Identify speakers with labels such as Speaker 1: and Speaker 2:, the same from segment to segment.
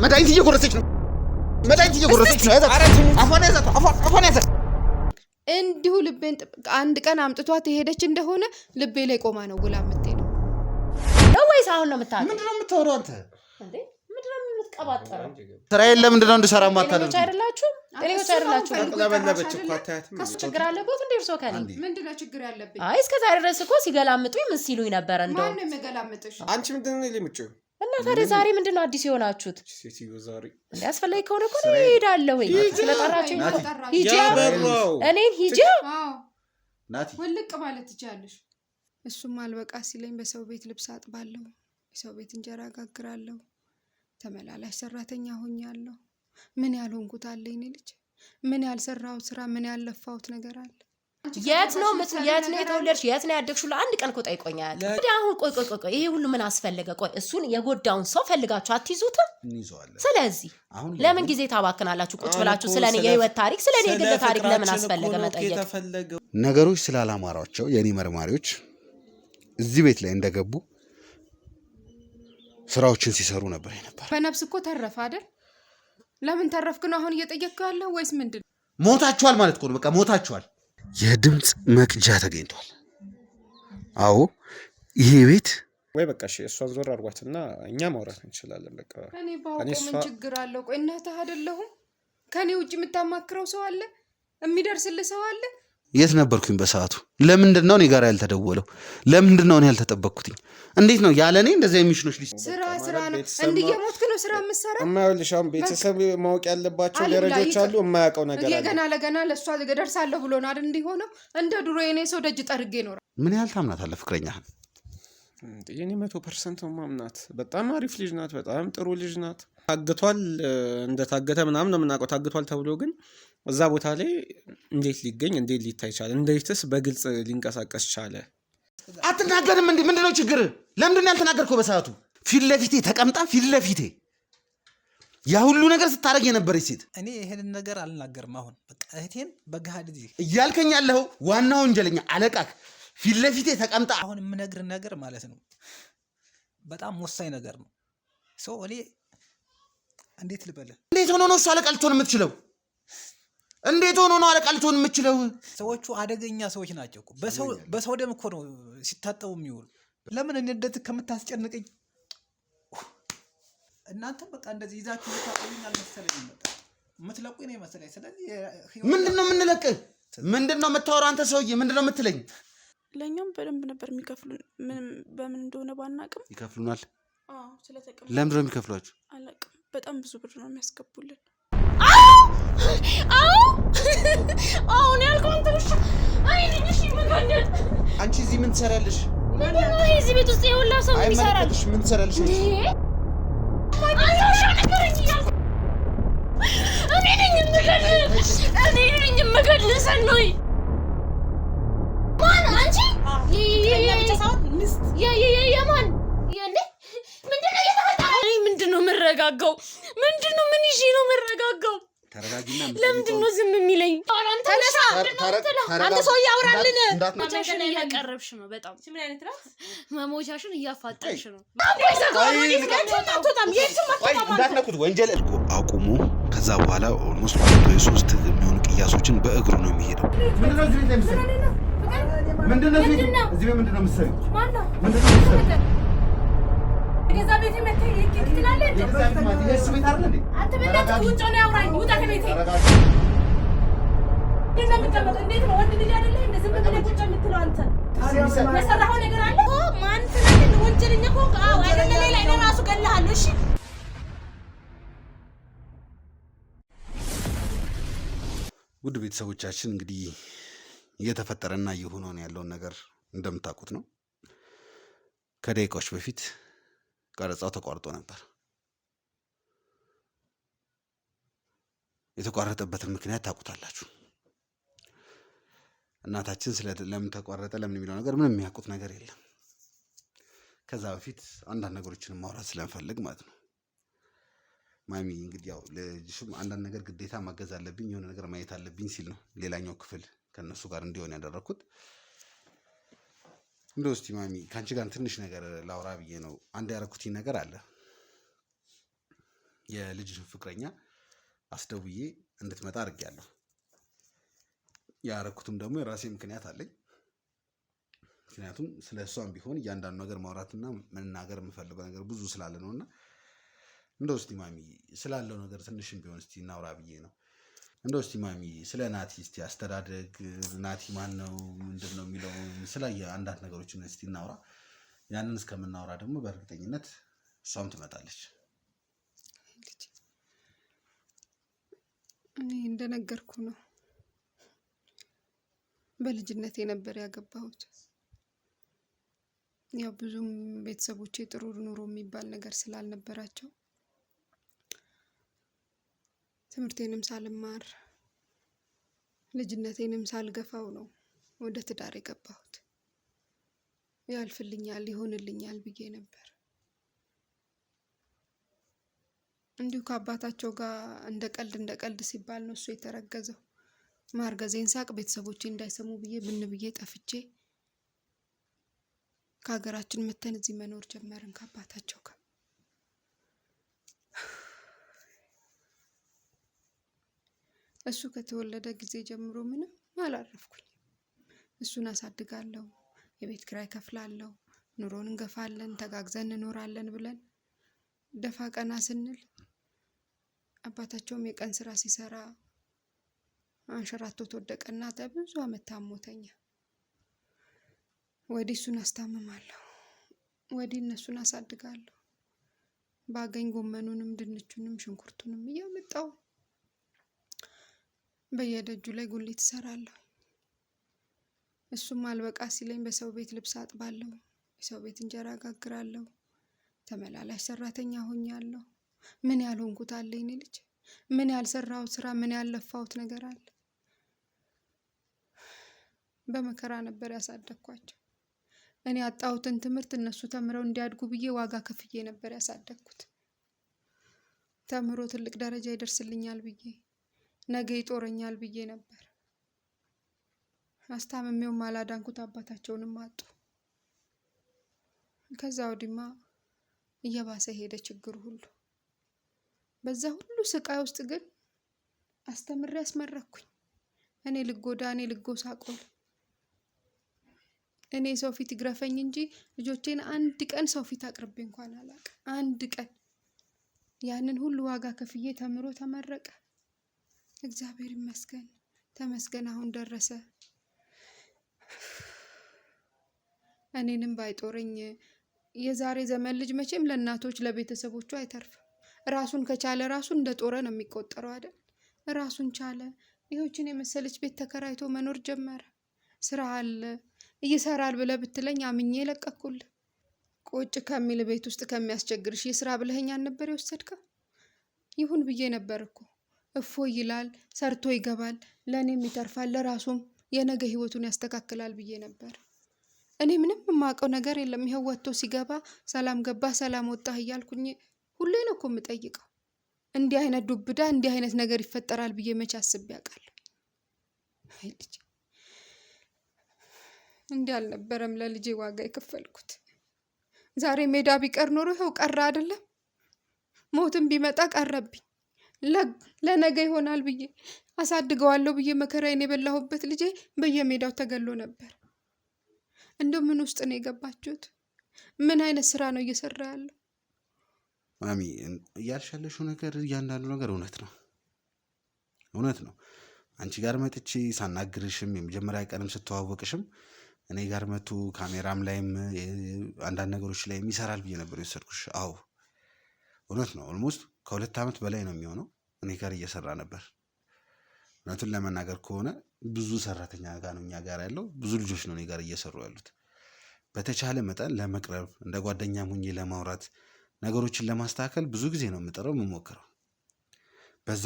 Speaker 1: መድኃኒት እየጎረሰች ነው። አፏን ያዛት።
Speaker 2: እንዲሁ ልቤን አንድ ቀን አምጥቷት ሄደች እንደሆነ ልቤ ላይ ቆማ ነው ውላ የምትሄደው
Speaker 3: ነው ወይስ አሁን ነው የምታውቀው?
Speaker 1: ምንድነው የምታወራው አንተ?
Speaker 3: እንዴ ምንድነው የምትቀባጠረው?
Speaker 1: ስራዬን ለምንድነው እንድሰራ ማታደርጉ?
Speaker 3: ጤነኞች አይደላችሁ?
Speaker 1: ተቅለበለበች እኮ አታያትም?
Speaker 3: ከሱ ችግር አለበት እንዴ? እርሶ ከኔ
Speaker 2: ምንድነው ችግር ያለብኝ?
Speaker 3: አይ እስከ ዛሬ ድረስ እኮ ሲገላምጡኝ ምን ሲሉኝ ነበር? እንደው
Speaker 2: ማን ነው የሚገላምጥሽ?
Speaker 1: አንቺ ምንድነው የምትጨው?
Speaker 3: እና ታዲያ ዛሬ ምንድነው አዲስ የሆናችሁት?
Speaker 1: ሴትዮ ዛሬ
Speaker 3: እንዴ አስፈላጊ ከሆነ እኮ እሄዳለሁ። ወይ ስለጠራችሁ ሂጂ። እኔን ሂጂ።
Speaker 2: አዎ
Speaker 1: ናቲ
Speaker 2: ወልቅ ማለት ትችያለሽ። እሱም አልበቃ ሲለኝ በሰው ቤት ልብስ አጥባለሁ፣ በሰው ቤት እንጀራ ጋግራለሁ፣ ተመላላሽ ሰራተኛ ሆኛለሁ። ምን ያልሆንኩት አለ እኔ ልጅ? ምን ያልሰራሁት ስራ፣ ምን ያልለፋሁት ነገር አለ?
Speaker 3: የት ነው የተወለድሽ? የት ነው ያደግሽው? ለአንድ ቀን እኮ ጠይቆኛል። እንዴ አሁን ቆይ ይሄ ሁሉ ምን አስፈለገ? ቆይ እሱን የጎዳውን ሰው ፈልጋችሁ አትይዙትም?
Speaker 1: እንይዘዋለን።
Speaker 3: ስለዚህ ለምን ጊዜ ታባክናላችሁ? ቁጭ ብላችሁ ስለኔ የህይወት ታሪክ፣ ስለኔ የግል ታሪክ ለምን አስፈለገ መጠየቅ?
Speaker 1: ነገሮች ስላላማራቸው የኔ መርማሪዎች እዚህ ቤት ላይ እንደገቡ ስራዎችን ሲሰሩ ነበር የነበር።
Speaker 2: በነፍስ እኮ ተረፈ አይደል? ለምን ተረፍክ ነው አሁን እየጠየቅከው ያለው ወይስ ምንድን?
Speaker 1: ሞታችኋል ማለት እኮ ነው። በቃ ሞታችኋል። የድምጽ መቅጃ ተገኝቷል። አዎ ይሄ ቤት ወይ በቃ እሺ፣ እሷ ዞር አድርጓትና እኛ ማውራት እንችላለን። በቃ
Speaker 2: እኔ ባውቀው ምን ችግር አለው? ቆይ እናትህ አይደለሁም? ከኔ ውጭ የምታማክረው ሰው አለ? የሚደርስልህ ሰው አለ?
Speaker 1: የት ነበርኩኝ በሰዓቱ? ለምንድን ነው እኔ ጋር ያልተደወለው? ለምንድን ነው እኔ ያልተጠበቅኩትኝ? እንዴት ነው ያለ እኔ እንደዛ የሚሽኖች ልጅ
Speaker 2: ስራ ነው እንዲየሞትክ ነው ስራ የምትሰራ?
Speaker 1: እማይልሻም ቤተሰብ ማወቅ ያለባቸው ደረጃዎች አሉ። የማያውቀው ነገር አለ።
Speaker 2: ገና ለገና ለእሷ ደርሳለሁ ብሎ ነው አይደል? እንዲሆነው እንደ ድሮ የኔ ሰው ደጅ ጠርጌ ነው።
Speaker 1: ምን ያህል ታምናታለህ ፍቅረኛህን?
Speaker 4: የኔ 100% ማምናት። በጣም አሪፍ ልጅ ናት። በጣም ጥሩ ልጅ ናት። ታግቷል፣ እንደታገተ ምናምን ነው የምናውቀው። ታግቷል ተብሎ ግን እዛ ቦታ ላይ እንዴት ሊገኝ እንዴት ሊታይ ቻለ? እንዴትስ በግልጽ ሊንቀሳቀስ ቻለ?
Speaker 1: አትናገርም እንዴ? ምንድነው ችግር? ለምንድን ነው ያልተናገርከው በሰዓቱ? ፊት ለፊቴ ተቀምጣ ፊት ለፊቴ ያ ሁሉ ነገር ስታደርግ የነበረች ሴት
Speaker 5: እኔ ይሄንን ነገር አልናገርም። አሁን በቃ እህቴን በጋድ
Speaker 1: እያልከኝ ያለው ዋና ወንጀለኛ አለቃክ ፊት ለፊቴ ተቀምጣ
Speaker 5: አሁን የምነግር ነገር ማለት ነው በጣም ወሳኝ ነገር ነው። ሰው እኔ እንዴት ልበልህ?
Speaker 1: እንዴት ሆኖ ነው እሱ አለቃ ልትሆን የምትችለው? እንዴት ሆኖ ነው አለቃ ልትሆን የምትችለው?
Speaker 5: ሰዎቹ አደገኛ ሰዎች ናቸው እኮ። በሰው ደም እኮ ነው ሲታጠቡ የሚውሉ። ለምን እንደት ከምታስጨንቀኝ እናንተ በቃ እንደዚህ ይዛችሁ ልታቆዩኝ አልመሰለኝም። በቃ የምትለቁኝ ነው መሰለኝ። ስለዚህ
Speaker 1: ምንድነው የምንለቅህ? ምንድነው የምታወራው አንተ ሰውዬ? ምንድነው የምትለኝ?
Speaker 6: ለኛም በደንብ ነበር የሚከፍሉን። ምንም በምን እንደሆነ ባናቅም
Speaker 1: ይከፍሉናል።
Speaker 6: ስለተቀመጠ
Speaker 1: ለምንድን ነው የሚከፍሏችሁ?
Speaker 6: አላቅም። በጣም ብዙ ብር ነው የሚያስገቡልን።
Speaker 3: አሁን ያልከው አንተ ብቻ አይንሽ ይመጋኛል።
Speaker 1: አንቺ እዚህ ምን ትሰሪያለሽ?
Speaker 3: ምንድነው እዚህ ቤት ውስጥ የሁላ ሰው ይሰራል?
Speaker 1: ምን ትሰሪያለሽ?
Speaker 3: እኔ ነኝ የምገልሰን ነው። ማን አንቺ? የማን ምንድነው እየተፈጠረ? ምንድነው የምረጋጋው? ምንድነው ምን ይዤ ነው የምረጋጋው?
Speaker 1: ተረጋጊና
Speaker 3: ለምንድን ነው ዝም የሚለኝ? ተነሳ! አንተ ሰው ያወራልን። መሞቻሽን እያቀረብሽ ነው። በጣም ምን አይነት ራት? መሞቻሽን እያፋጠንሽ ነው።
Speaker 1: እንዳትነኩት ወንጀል አቁሙ። ከዛ በኋላ ኦልሞስት 3 የሚሆኑ ቅያሶችን በእግሩ ነው የሚሄደው። ምንድነው እዚህ ቤት የምትሰሪው? ምንድነው እዚህ ቤት ምንድነው የምትሰሪው? ማነው? ምንድነው የምትሰሪው?
Speaker 3: ገዛ ቤት መጥተህ ይክክላለህ እንዴ?
Speaker 1: የእሱ ቤት አይደል እንዴ?
Speaker 3: አንተ በእናትህ ውጭ ነው ያውራኝ። ውጣ ከቤቴ። እንዴት ነው ወንድ ልጅ አይደለህ እንዴ? ዝም ብለህ ቁጭ የምትለው አንተ? የሰራኸው ነገር አለ? ማን ስለምን ወንጀለኛ ሆንክ? አዎ አይደለ? ሌላ እኔ ራሱ ገለሃለሁ። እሺ
Speaker 1: ውድ ቤተሰቦቻችን እንግዲህ እየተፈጠረና እየሆነ ያለውን ነገር እንደምታውቁት ነው። ከደቂቃዎች በፊት ቀረጻው ተቋርጦ ነበር። የተቋረጠበትን ምክንያት ታውቁታላችሁ። እናታችን ለምን ተቋረጠ ለምን የሚለው ነገር ምንም የሚያውቁት ነገር የለም። ከዛ በፊት አንዳንድ ነገሮችን ማውራት ስለምፈልግ ማለት ነው። ማሚ እንግዲህ ያው ለጅሽም አንዳንድ ነገር ግዴታ ማገዝ አለብኝ፣ የሆነ ነገር ማየት አለብኝ ሲል ነው ሌላኛው ክፍል ከነሱ ጋር እንዲሆን ያደረኩት። እንደው እስቲ ማሚ ካንቺ ጋር ትንሽ ነገር ላውራ ብዬ ነው። አንድ ያረኩት ነገር አለ። የልጅሽን ፍቅረኛ አስደውዬ እንድትመጣ አድርጌያለሁ። ያረኩትም ደግሞ የራሴ ምክንያት አለኝ። ምክንያቱም ስለ እሷም ቢሆን እያንዳንዱ ነገር ማውራትና መናገር የምፈልገው ነገር ብዙ ስላለ ነው። እና እንደው እስቲ ማሚ ስላለው ነገር ትንሽም ቢሆን እስቲ እናውራ ብዬ ነው። እንደው እስቲ ማሚ ስለ ናቲ እስቲ አስተዳደግ፣ ናቲ ማን ነው ምንድን ነው የሚለው ስለ አንዳንድ ነገሮችን እስቲ እናውራ። ያንን እስከምናወራ ደግሞ በእርግጠኝነት እሷም ትመጣለች።
Speaker 2: እኔ እንደነገርኩ ነው። በልጅነቴ ነበር ያገባሁት። ያው ብዙም ቤተሰቦቼ ጥሩ ኑሮ የሚባል ነገር ስላልነበራቸው ትምህርቴንም ሳልማር ልጅነቴንም ሳልገፋው ነው ወደ ትዳር የገባሁት። ያልፍልኛል ይሆንልኛል ብዬ ነበር። እንዲሁ ከአባታቸው ጋር እንደ ቀልድ ሲባል ነው እሱ የተረገዘው። ማርገዜን ሳቅ ቤተሰቦቼ እንዳይሰሙ ብዬ ብን ብዬ ጠፍቼ ከሀገራችን መተን እዚህ መኖር ጀመርን ከአባታቸው ጋር። እሱ ከተወለደ ጊዜ ጀምሮ ምንም አላረፍኩኝ። እሱን አሳድጋለሁ፣ የቤት ኪራይ ከፍላለሁ፣ ኑሮን እንገፋለን፣ ተጋግዘን እንኖራለን ብለን ደፋ ቀና ስንል አባታቸውም የቀን ስራ ሲሰራ አንሸራቶት ወደቀና ብዙ አመት ታሞተኛ። ወዲህ እሱን አስታምማለሁ፣ ወዲህ እነሱን አሳድጋለሁ። ባገኝ ጎመኑንም ድንቹንም ሽንኩርቱንም እያመጣው በየደጁ ላይ ጉሊት እሰራለሁ። እሱም አልበቃ ሲለኝ በሰው ቤት ልብስ አጥባለሁ፣ የሰው ቤት እንጀራ ጋግራለሁ፣ ተመላላሽ ሰራተኛ ሆኛለሁ። ምን ያልሆንኩት አለ እኔ ልጅ? ምን ያልሰራሁት ስራ፣ ምን ያለፋሁት ነገር አለ? በመከራ ነበር ያሳደግኳቸው። እኔ ያጣሁትን ትምህርት እነሱ ተምረው እንዲያድጉ ብዬ ዋጋ ከፍዬ ነበር ያሳደግኩት። ተምሮ ትልቅ ደረጃ ይደርስልኛል ብዬ ነገ ይጦረኛል ብዬ ነበር። አስታምሜውም አላዳንኩት፣ አባታቸውንም አጡ። ከዛ ወዲማ እየባሰ ሄደ ችግሩ ሁሉ። በዛ ሁሉ ስቃይ ውስጥ ግን አስተምሬ አስመረኩኝ። እኔ ልጎዳ፣ እኔ ልጎሳቆል፣ እኔ ሰው ፊት ይግረፈኝ እንጂ ልጆቼን አንድ ቀን ሰው ፊት አቅርቤ እንኳን አላውቅም። አንድ ቀን ያንን ሁሉ ዋጋ ከፍዬ ተምሮ ተመረቀ። እግዚአብሔር ይመስገን፣ ተመስገን። አሁን ደረሰ። እኔንም ባይጦረኝ የዛሬ ዘመን ልጅ መቼም ለእናቶች ለቤተሰቦቹ አይተርፍም። ራሱን ከቻለ ራሱ እንደ ጦረ ነው የሚቆጠረው አይደል? ራሱን ቻለ። ይህችን የመሰለች ቤት ተከራይቶ መኖር ጀመረ። ስራ አለ እየሰራል ብለህ ብትለኝ አምኜ ለቀኩልህ። ቁጭ ከሚል ቤት ውስጥ ከሚያስቸግርሽ የስራ ብለኸኝ አልነበር የወሰድከው? ይሁን ብዬ ነበር እኮ። እፎ ይላል፣ ሰርቶ ይገባል፣ ለእኔም ይተርፋል፣ ለራሱም የነገ ህይወቱን ያስተካክላል ብዬ ነበር። እኔ ምንም የማውቀው ነገር የለም። ይኸው ወጥቶ ሲገባ ሰላም ገባ ሰላም ወጣህ እያልኩኝ ሁሌ ነው እኮ የምጠይቀው። እንዲህ አይነት ዱብዳ እንዲህ አይነት ነገር ይፈጠራል ብዬ መቼ አስቤ አውቃለሁ? አይ ልጅ እንዲህ አልነበረም ለልጄ ዋጋ የከፈልኩት። ዛሬ ሜዳ ቢቀር ኖሮ ይኸው ቀረ አይደለም? ሞትም ቢመጣ ቀረብኝ። ለነገ ይሆናል ብዬ አሳድገዋለሁ ብዬ መከራዬን የበላሁበት ልጄ በየሜዳው ተገሎ ነበር። እንደው ምን ውስጥ ነው የገባችሁት? ምን አይነት ስራ ነው እየሰራ ያለው?
Speaker 1: ማሚ እያልሽ ያለሽው ነገር እያንዳንዱ ነገር እውነት ነው፣ እውነት ነው። አንቺ ጋር መጥቼ ሳናግርሽም የመጀመሪያ ቀንም ስተዋወቅሽም እኔ ጋር መጡ ካሜራም ላይም አንዳንድ ነገሮች ላይ ይሰራል ብዬ ነበር የወሰድኩሽ። አዎ እውነት ነው። ኦልሞስት ከ2 ዓመት በላይ ነው የሚሆነው እኔ ጋር እየሰራ ነበር። እውነቱን ለመናገር ከሆነ ብዙ ሰራተኛ ጋር ነው እኛ ጋር ያለው፣ ብዙ ልጆች ነው እኔ ጋር እየሰሩ ያሉት። በተቻለ መጠን ለመቅረብ እንደ ጓደኛም ሆኜ ለማውራት ነገሮችን ለማስተካከል ብዙ ጊዜ ነው የምጥረው የምሞክረው። በዛ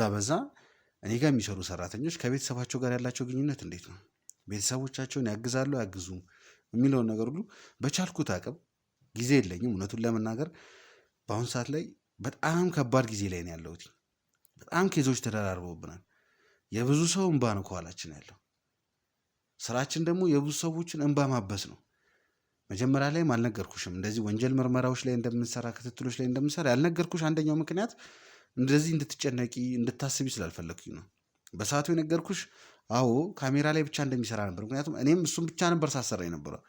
Speaker 1: እኔ ጋር የሚሰሩ ሰራተኞች ከቤተሰባቸው ጋር ያላቸው ግንኙነት እንዴት ነው፣ ቤተሰቦቻቸውን ያግዛሉ አያግዙም የሚለውን ነገር ሁሉ በቻልኩት አቅም፣ ጊዜ የለኝም እውነቱን ለመናገር በአሁኑ ሰዓት ላይ በጣም ከባድ ጊዜ ላይ ነው ያለሁት። በጣም ኬዞች ተደራርበውብናል። የብዙ ሰው እንባ ነው ከኋላችን ያለው። ስራችን ደግሞ የብዙ ሰዎችን እንባ ማበስ ነው። መጀመሪያ ላይም አልነገርኩሽም እንደዚህ ወንጀል ምርመራዎች ላይ እንደምንሰራ፣ ክትትሎች ላይ እንደምንሰራ ያልነገርኩሽ አንደኛው ምክንያት እንደዚህ እንድትጨነቂ እንድታስቢ ስላልፈለግኩኝ ነው በሰዓቱ የነገርኩሽ። አዎ ካሜራ ላይ ብቻ እንደሚሰራ ነበር። ምክንያቱም እኔም እሱም ብቻ ነበር ሳሰራ የነበረው።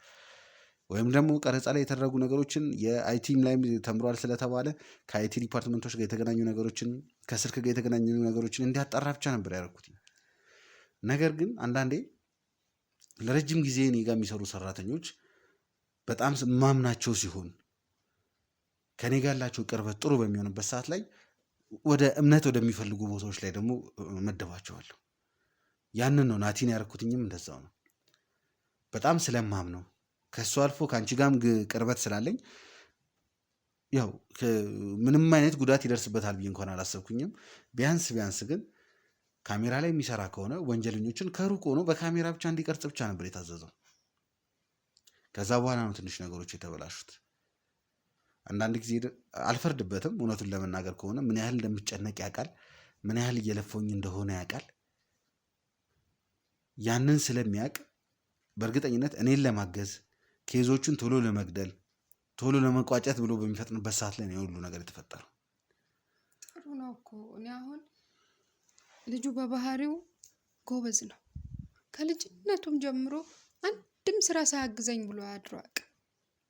Speaker 1: ወይም ደግሞ ቀረጻ ላይ የተደረጉ ነገሮችን የአይቲም ላይም ተምሯል ስለተባለ ከአይቲ ዲፓርትመንቶች ጋር የተገናኙ ነገሮችን ከስልክ ጋር የተገናኙ ነገሮችን እንዲያጣራ ብቻ ነበር ያደረኩት። ነገር ግን አንዳንዴ ለረጅም ጊዜ እኔ ጋር የሚሰሩ ሰራተኞች በጣም ማምናቸው ሲሆን ከኔ ጋር ያላቸው ቅርበት ጥሩ በሚሆንበት ሰዓት ላይ ወደ እምነት ወደሚፈልጉ ቦታዎች ላይ ደግሞ መደባቸዋለሁ። ያንን ነው ናቲን ያደረኩትኝም እንደዛው ነው። በጣም ስለማምነው ከእሱ አልፎ ከአንቺ ጋርም ቅርበት ስላለኝ ያው ምንም አይነት ጉዳት ይደርስበታል ብዬ እንኳን አላሰብኩኝም። ቢያንስ ግን ካሜራ ላይ የሚሰራ ከሆነ ወንጀለኞችን ከሩቅ ሆኖ በካሜራ ብቻ እንዲቀርጽ ብቻ ነበር የታዘዘው። ከዛ በኋላ ነው ትንሽ ነገሮች የተበላሹት። አንዳንድ ጊዜ አልፈርድበትም። እውነቱን ለመናገር ከሆነ ምን ያህል እንደምጨነቅ ያውቃል፣ ምን ያህል እየለፈውኝ እንደሆነ ያውቃል። ያንን ስለሚያውቅ በእርግጠኝነት እኔን ለማገዝ ኬዞቹን ቶሎ ለመግደል ቶሎ ለመቋጨት ብሎ በሚፈጥንበት ሰዓት ላይ ነው ሁሉ ነገር የተፈጠረው።
Speaker 2: ጥሩ ነው እኮ። እኔ አሁን ልጁ በባህሪው ጎበዝ ነው። ከልጅነቱም ጀምሮ አንድም ስራ ሳያግዘኝ ብሎ አያድሯቅ።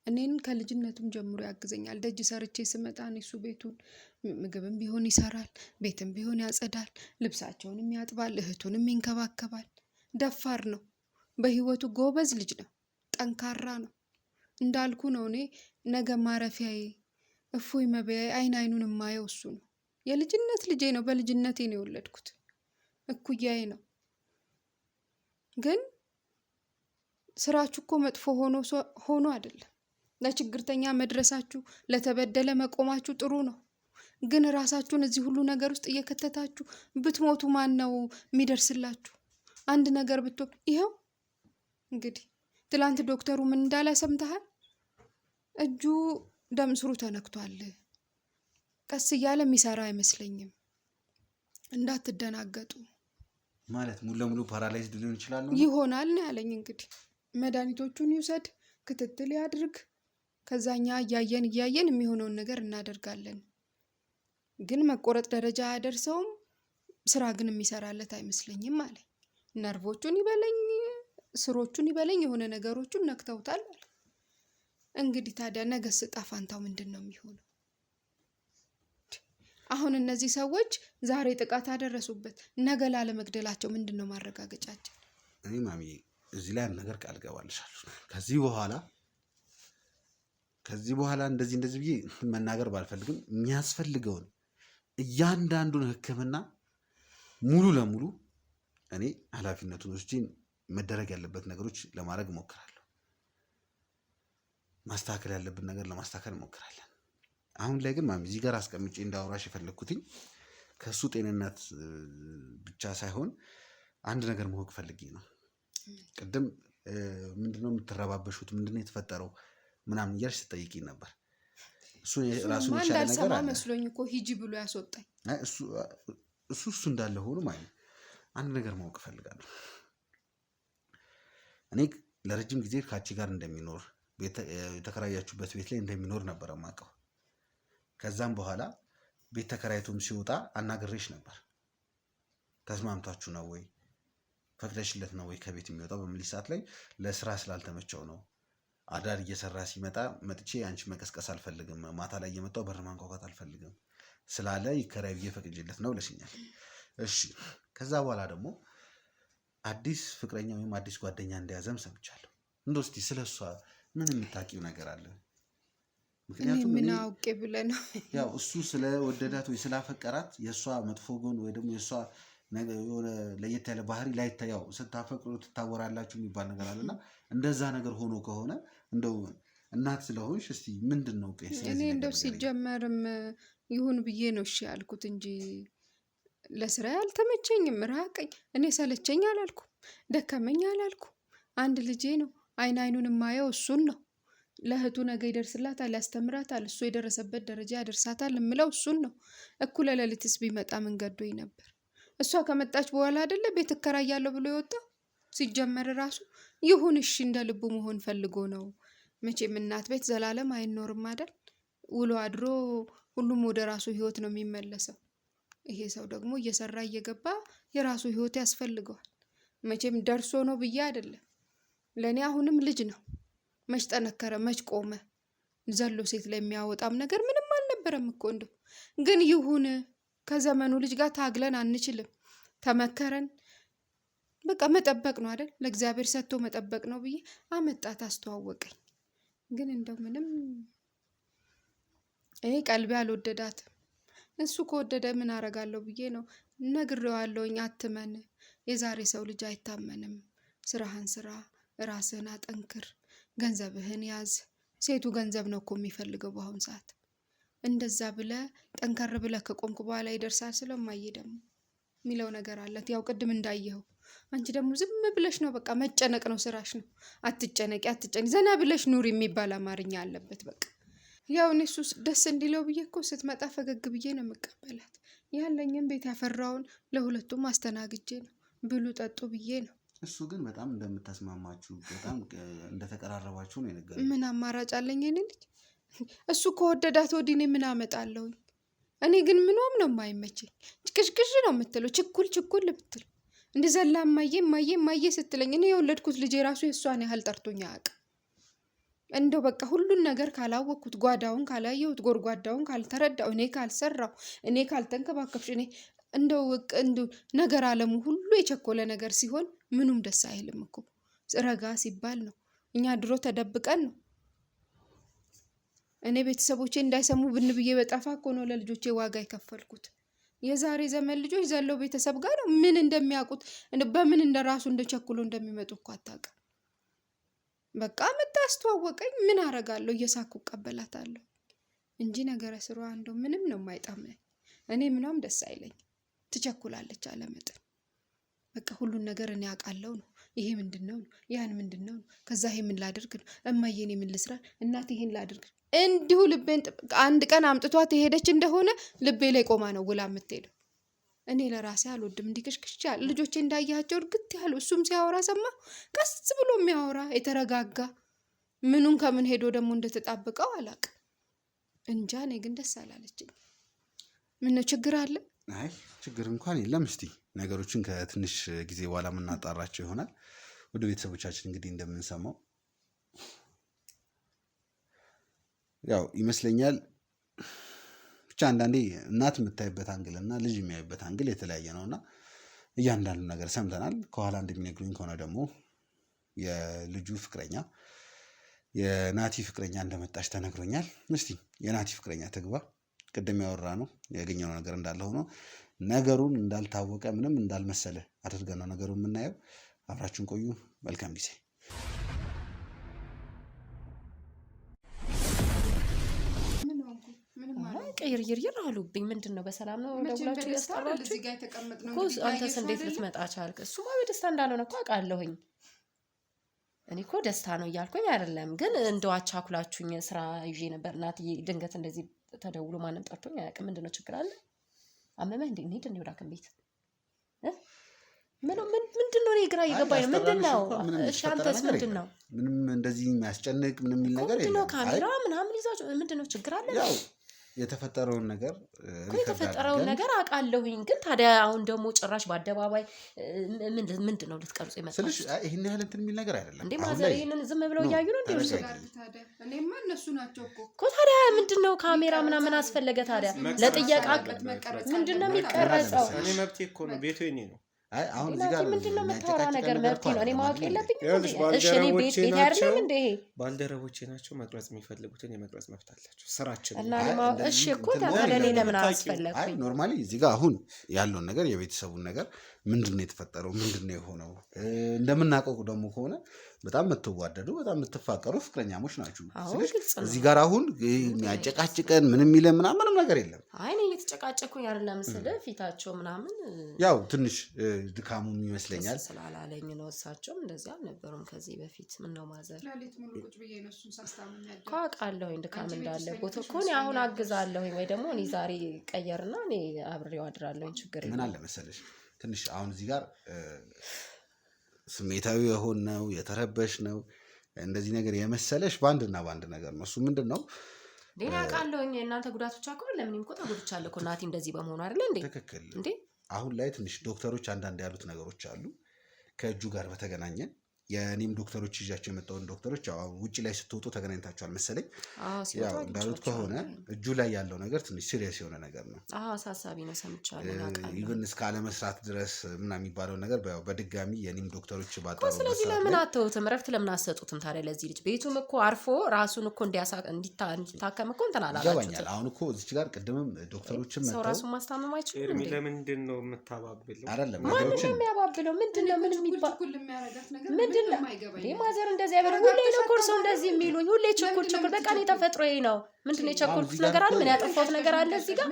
Speaker 2: እኔን ከልጅነቱም ጀምሮ ያግዘኛል። ደጅ ሰርቼ ስመጣ እሱ ቤቱን ምግብም ቢሆን ይሰራል፣ ቤትም ቢሆን ያጸዳል፣ ልብሳቸውንም ያጥባል፣ እህቱንም ይንከባከባል። ደፋር ነው። በህይወቱ ጎበዝ ልጅ ነው። ጠንካራ ነው። እንዳልኩ ነው። እኔ ነገ ማረፊያዬ እፎይ መበያዬ አይኑን የማየው እሱ ነው። የልጅነት ልጄ ነው። በልጅነቴ ነው የወለድኩት። እኩያዬ ነው። ግን ስራችሁ እኮ መጥፎ ሆኖ አይደለም። ለችግርተኛ መድረሳችሁ፣ ለተበደለ መቆማችሁ ጥሩ ነው። ግን ራሳችሁን እዚህ ሁሉ ነገር ውስጥ እየከተታችሁ ብትሞቱ ማን ነው የሚደርስላችሁ? አንድ ነገር ብትሆን ይኸው እንግዲህ ትላንት ዶክተሩ ምን እንዳለ ሰምተሃል? እጁ ደም ስሩ ተነክቷል። ቀስ እያለ የሚሰራ አይመስለኝም። እንዳትደናገጡ።
Speaker 1: ማለት ሙሉ ለሙሉ ፓራላይዝድ ሊሆን ይችላል
Speaker 2: ይሆናል ነው ያለኝ። እንግዲህ መድኃኒቶቹን ይውሰድ፣ ክትትል ያድርግ። ከዛኛ እያየን የሚሆነውን ነገር እናደርጋለን። ግን መቆረጥ ደረጃ አያደርሰውም። ስራ ግን የሚሰራለት አይመስለኝም አለ። ነርቮቹን ይበለኝ ስሮቹን ይበለኝ የሆነ ነገሮቹን ነክተውታል አለ። እንግዲህ ታዲያ ነገስ ዕጣ ፋንታው ምንድን ነው የሚሆነው? አሁን እነዚህ ሰዎች ዛሬ ጥቃት አደረሱበት፣ ነገ ላለመግደላቸው ምንድን ነው ማረጋገጫቸው?
Speaker 1: እኔ ማሚ እዚህ ላይ አንድ ነገር ቃል ገባልሻለሁ። ከዚህ በኋላ እንደዚህ ብዬ መናገር ባልፈልግም የሚያስፈልገውን እያንዳንዱን ሕክምና ሙሉ ለሙሉ እኔ ኃላፊነቱን ወስጄ መደረግ ያለበት ነገሮች ለማድረግ እሞክራለሁ። ማስተካከል ያለብን ነገር ለማስተካከል እሞክራለን። አሁን ላይ ግን ማሚ እዚህ ጋር አስቀምጬ እንዳወራሽ የፈለግኩትኝ ከእሱ ጤንነት ብቻ ሳይሆን አንድ ነገር ማወቅ ፈልጌ ነው። ቅድም ምንድነው የምትረባበሹት? ምንድነው የተፈጠረው ምናምን እያልሽ ስትጠይቂኝ ነበር። እሱ ራሱን የቻለ ነገር አለ
Speaker 2: መስሎኝ እኮ ሂጂ ብሎ ያስወጣኝ።
Speaker 1: እሱ እንዳለ ሆኖ ማለት አንድ ነገር ማወቅ እፈልጋለሁ። እኔ ለረጅም ጊዜ ካቺ ጋር እንደሚኖር የተከራያችሁበት ቤት ላይ እንደሚኖር ነበር የማውቀው። ከዛም በኋላ ቤት ተከራይቶም ሲወጣ አናግሬሽ ነበር። ተስማምታችሁ ነው ወይ ፈቅደሽለት ነው ወይ ከቤት የሚወጣው በሚል ሰዓት ላይ ለስራ ስላልተመቸው ነው፣ አዳር እየሰራ ሲመጣ መጥቼ አንቺ መቀስቀስ አልፈልግም፣ ማታ ላይ እየመጣው በር ማንኳኳት አልፈልግም ስላለ ይከራይ ብዬ ፈቅጄለት ነው ብለሽኛል። እሺ ከዛ በኋላ ደግሞ አዲስ ፍቅረኛ ወይም አዲስ ጓደኛ እንደያዘም ሰምቻለሁ። እንደው እስቲ ስለሷ ምን የምታውቂው ነገር አለ? ምክንያቱም
Speaker 2: ምን አውቄ ብለህ ነው?
Speaker 1: ያው እሱ ስለወደዳት ወይ ስላፈቀራት የእሷ መጥፎ ጎን ወይ ደግሞ የእሷ የሆነ ለየት ያለ ባህሪ ላይ ያው ስታፈቅሩ ትታወራላችሁ የሚባል ነገር አለና እንደዛ ነገር ሆኖ ከሆነ እንደው እናት ስለሆንሽ እስቲ ምንድን ነው
Speaker 2: እኔ እንደው ሲጀመርም ይሁን ብዬ ነው እሺ ያልኩት እንጂ ለስራ አልተመቸኝም፣ ራቀኝ። እኔ ሰለቸኝ አላልኩም፣ ደከመኝ አላልኩም። አንድ ልጄ ነው፣ አይኑን የማየው እሱን ነው። ለእህቱ ነገ ይደርስላታል፣ ያስተምራታል፣ እሱ የደረሰበት ደረጃ ያደርሳታል የምለው እሱን ነው። እኩለ ሌሊትስ ቢመጣ ምን ገዶኝ ነበር? እሷ ከመጣች በኋላ አይደለ ቤት እከራያለሁ ብሎ የወጣው? ሲጀመር ራሱ ይሁን እሺ እንደ ልቡ መሆን ፈልጎ ነው። መቼም እናት ቤት ዘላለም አይኖርም አይደል? ውሎ አድሮ ሁሉም ወደ ራሱ ህይወት ነው የሚመለሰው። ይሄ ሰው ደግሞ እየሰራ እየገባ የራሱ ህይወት ያስፈልገዋል። መቼም ደርሶ ነው ብዬ አይደለም። ለእኔ አሁንም ልጅ ነው። መች ጠነከረ መች ቆመ። ዘሎ ሴት ላይ የሚያወጣም ነገር ምንም አልነበረም እኮ እንደው ግን ይሁን። ከዘመኑ ልጅ ጋር ታግለን አንችልም። ተመከረን በቃ መጠበቅ ነው አይደል? ለእግዚአብሔር ሰጥቶ መጠበቅ ነው ብዬ አመጣት፣ አስተዋወቀኝ። ግን እንደው ምንም ቀልቤ አልወደዳትም። እሱ ከወደደ ምን አረጋለሁ ብዬ ነው ነግሬዋለሁኝ። አትመን፣ የዛሬ ሰው ልጅ አይታመንም። ስራህን ስራ፣ ራስህን አጠንክር፣ ገንዘብህን ያዝ። ሴቱ ገንዘብ ነው እኮ የሚፈልገው በአሁን ሰዓት። እንደዛ ብለ ጠንከር ብለ ከቆምኩ በኋላ ይደርሳል ስለማየ ደግሞ የሚለው ነገር አላት። ያው ቅድም እንዳየኸው አንቺ ደግሞ ዝም ብለሽ ነው በቃ መጨነቅ ነው ስራሽ ነው። አትጨነቂ፣ ዘና ብለሽ ኑሪ የሚባል አማርኛ አለበት በቃ። ያው እኔ እሱ ደስ እንዲለው ብዬ እኮ ስትመጣ ፈገግ ብዬ ነው የምቀበላት። ያለኝም ቤት ያፈራውን ለሁለቱም አስተናግጄ ነው ብሉ ጠጡ ብዬ ነው።
Speaker 1: እሱ ግን በጣም እንደምታስማማችሁ በጣም እንደተቀራረባችሁ ነው የነገረኝ።
Speaker 2: ምን አማራጭ አለኝ እኔ ልጅ? እሱ ከወደዳት ወዲህ እኔ ምን አመጣለሁኝ? እኔ ግን ምንም ነው የማይመቸኝ። ቅዥቅዥ ነው የምትለው፣ ችኩል ብትል እንደ ዘላ ማዬ ስትለኝ እኔ የወለድኩት ልጅ የራሱ የእሷን ያህል ጠርቶኝ አያውቅም። እንደው በቃ ሁሉን ነገር ካላወቅኩት፣ ጓዳውን ካላየሁት፣ ጎርጓዳውን ካልተረዳው፣ እኔ ካልሰራው፣ እኔ ካልተንከባከብሽ፣ እኔ እንደው ነገር አለሙ ሁሉ የቸኮለ ነገር ሲሆን ምኑም ደስ አይልም እኮ። ረጋ ሲባል ነው። እኛ ድሮ ተደብቀን ነው። እኔ ቤተሰቦቼ እንዳይሰሙ ብን ብዬ በጠፋ እኮ ነው ለልጆቼ ዋጋ የከፈልኩት። የዛሬ ዘመን ልጆች ዘለው ቤተሰብ ጋር ነው ምን እንደሚያውቁት፣ በምን እንደራሱ እንደቸኩሎ እንደሚመጡ እኮ አታውቅም። በቃ መጣ አስተዋወቀኝ። ምን አረጋለሁ? እየሳኩ እቀበላታለሁ እንጂ ነገረ ስሯ እንደው ምንም ነው የማይጣመኝ። እኔ ምንም ደስ አይለኝ። ትቸኩላለች አለመጠን። በቃ ሁሉን ነገር እኔ አውቃለሁ ነው። ይሄ ምንድነው ነው? ያን ምንድነው ነው? ከዛ ይሄ ምን ላድርግ ነው? እማዬ እኔ ምን ልስራ? እናቴ ይሄን ላድርግ። እንዲሁ ልቤን አንድ ቀን አምጥቷት የሄደች እንደሆነ ልቤ ላይ ቆማ ነው ውላ የምትሄደው። እኔ ለራሴ አልወድም እንዲክሽክሽ ያለ ልጆቼ እንዳያቸው እርግጥ ያሉ። እሱም ሲያወራ ሰማ፣ ቀስ ብሎ የሚያወራ የተረጋጋ። ምኑን ከምን ሄዶ ደግሞ እንደተጣበቀው አላውቅም እንጃ። እኔ ግን ደስ አላለችኝ። ምን ነው ችግር አለ?
Speaker 1: አይ ችግር እንኳን የለም። እስቲ ነገሮችን ከትንሽ ጊዜ በኋላ የምናጣራቸው ይሆናል። ወደ ቤተሰቦቻችን እንግዲህ እንደምንሰማው ያው ይመስለኛል ብቻ አንዳንዴ እናት የምታይበት አንግል እና ልጅ የሚያይበት አንግል የተለያየ ነውና እያንዳንዱ ነገር ሰምተናል። ከኋላ እንደሚነግሩኝ ከሆነ ደግሞ የልጁ ፍቅረኛ የናቲ ፍቅረኛ እንደመጣች ተነግሮኛል። እስቲ የናቲ ፍቅረኛ ትግባ። ቅድም ያወራ ነው ያገኘነው ነገር እንዳለ ሆኖ ነገሩን እንዳልታወቀ ምንም እንዳልመሰለ አድርገን ነው ነገሩን የምናየው። አብራችሁን ቆዩ። መልካም ጊዜ።
Speaker 3: ቅይርይር አሉብኝ። ምንድን ነው? በሰላም ነው ደውላችሁ ያስጠራችሁ? አንተስ እንዴት ልትመጣ ቻልክ? እሱማ በደስታ እንዳልሆነ እኮ አውቃለሁኝ። እኔ እኮ ደስታ ነው እያልኩኝ አይደለም፣ ግን እንደው አቻኩላችሁኝ። ስራ ይዤ ነበር እናትዬ። ድንገት እንደዚህ ተደውሎ ማንም ጠርቶኝ አያውቅም። ምንድን ነው ችግር አለ? አመመህ እንዴ? እንሂድ እንዴ ወደ ሐኪም ቤት? ምንድን ነው? እኔ ግራ እየገባኝ ነው። ምንድን ነው? እሺ አንተስ ምንድን ነው?
Speaker 1: ምንም እንደዚህ የሚያስጨንቅ ምንም የሚል ነገር
Speaker 3: ምንድን ነው? ካሜራ ምናምን ይዛችሁ ምንድን ነው ችግር አለ?
Speaker 1: ያው የተፈጠረውን ነገር
Speaker 3: አውቃለሁኝ፣ ግን ታዲያ አሁን ደግሞ ጭራሽ በአደባባይ ምንድን ነው ልትቀርጹ የመጣችሁት?
Speaker 1: ስለሽ ይሄን ያህል እንትን የሚል ነገር አይደለም
Speaker 3: እንዴ። ማዘር ይሄንን ዝም ብለው እያዩ ነው እንዴ?
Speaker 2: እኔማ እነሱ ናቸው
Speaker 3: እኮ ታዲያ ምንድን ነው ካሜራ ምናምን አስፈለገ ታዲያ? ለጥያቄ ምንድን ነው የሚቀረጸው?
Speaker 4: እኔ መብቴ እኮ ነው፣ ቤቱ የኔ ነው።
Speaker 1: አይ አሁን እዚህ ጋር
Speaker 3: ምንድነው የምታወራ ነገር? መብቴ ነው፣ እኔ ማወቅ የለብኝም?
Speaker 4: እሺ
Speaker 3: እኔ ቤት አይደለም እንዴ?
Speaker 4: ባልደረቦቼ ናቸው፣ መቅረጽ የሚፈልጉትን የመቅረጽ መብት አላቸው። ስራችን
Speaker 3: እና እሺ እኮ ታዲያ እኔ ለምን አስፈለግኩኝ?
Speaker 1: አይ ኖርማሊ እዚህ ጋር አሁን ያለውን ነገር የቤተሰቡን ነገር ምንድነው የተፈጠረው፣ ምንድነው የሆነው? እንደምናውቀው ደግሞ ከሆነ በጣም የምትዋደዱ በጣም የምትፋቀሩ ፍቅረኛሞች ናችሁ። እዚህ ጋር አሁን የሚያጨቃጭቀን ምንም ይለ ምናምን ነገር የለም።
Speaker 3: አይ እኔ እየተጨቃጨኩኝ አይደለም ስለ ፊታቸው ምናምን
Speaker 1: ያው ትንሽ ድካሙም ይመስለኛል
Speaker 3: ስላላለኝ ነው። እሳቸውም እንደዚህ አልነበሩም ከዚህ በፊት። ምን ነው ማዘር አውቃለሁኝ ድካም እንዳለቦት እኮ እኔ አሁን አግዛለሁኝ ወይ ደግሞ እኔ ዛሬ ቀየርና እኔ አብሬው አድራለሁኝ። ችግር
Speaker 1: ምን አለ መሰለሽ ትንሽ አሁን እዚህ ጋር ስሜታዊ የሆን ነው የተረበሽ ነው እንደዚህ ነገር የመሰለሽ በአንድ ነገር ነው። እሱ ምንድን ነው
Speaker 3: ዴና ቃለውኝ እናንተ ጉዳቶች አቆር ለምንም እኮ ተጎድቻለሁ እኮ ናቲ እንደዚህ በመሆኑ አይደል እንዴ?
Speaker 1: ትክክል
Speaker 3: እንዴ
Speaker 1: አሁን ላይ ትንሽ ዶክተሮች አንዳንድ ያሉት ነገሮች አሉ ከእጁ ጋር በተገናኘ የኔም ዶክተሮች ይዣቸው የመጣውን ዶክተሮች ውጪ ላይ ስትወጡ ተገናኝታችኋል መሰለኝ። ያው እንዳሉት ከሆነ እጁ ላይ ያለው ነገር ትንሽ ሲሪየስ የሆነ ነገር ነው።
Speaker 3: አሳሳቢ ነው ሰምቻለሁ።
Speaker 1: ኢቭን እስከ አለመስራት ድረስ ምናምን የሚባለው ነገር በድጋሚ የኔም ዶክተሮች ባጣሩ።
Speaker 3: ስለዚህ ለምን አተውትም ረፍት ለምን አሰጡትም ታዲያ ለዚህ ልጅ ቤቱም እኮ አርፎ ራሱን እኮ እንዲታከም እኮ እንትን አላላችሁት።
Speaker 1: ይገባኛል። አሁን እኮ እዚች ጋር ቅድምም ዶክተሮችም
Speaker 3: ሰው ራሱን ማስታመም አይችልም እንዴ?
Speaker 4: ለምንድን ነው የምታባብለው?
Speaker 1: አይደለም
Speaker 3: ነገሮችን ማን ነው የሚያባብለው? ምንድነው ምን የሚባል ምንድነው ማዘር እንደዚህ ያበሩ ሁሌ ነው ኮርሶ እንደዚህ የሚሉኝ ሁሌ ችኩል በቃ ነው ተፈጥሮዬ ነው። ምንድነው የቸኮልኩት ነገር አለ? ምን ያጠፋሁት ነገር አለ እዚህ ጋር?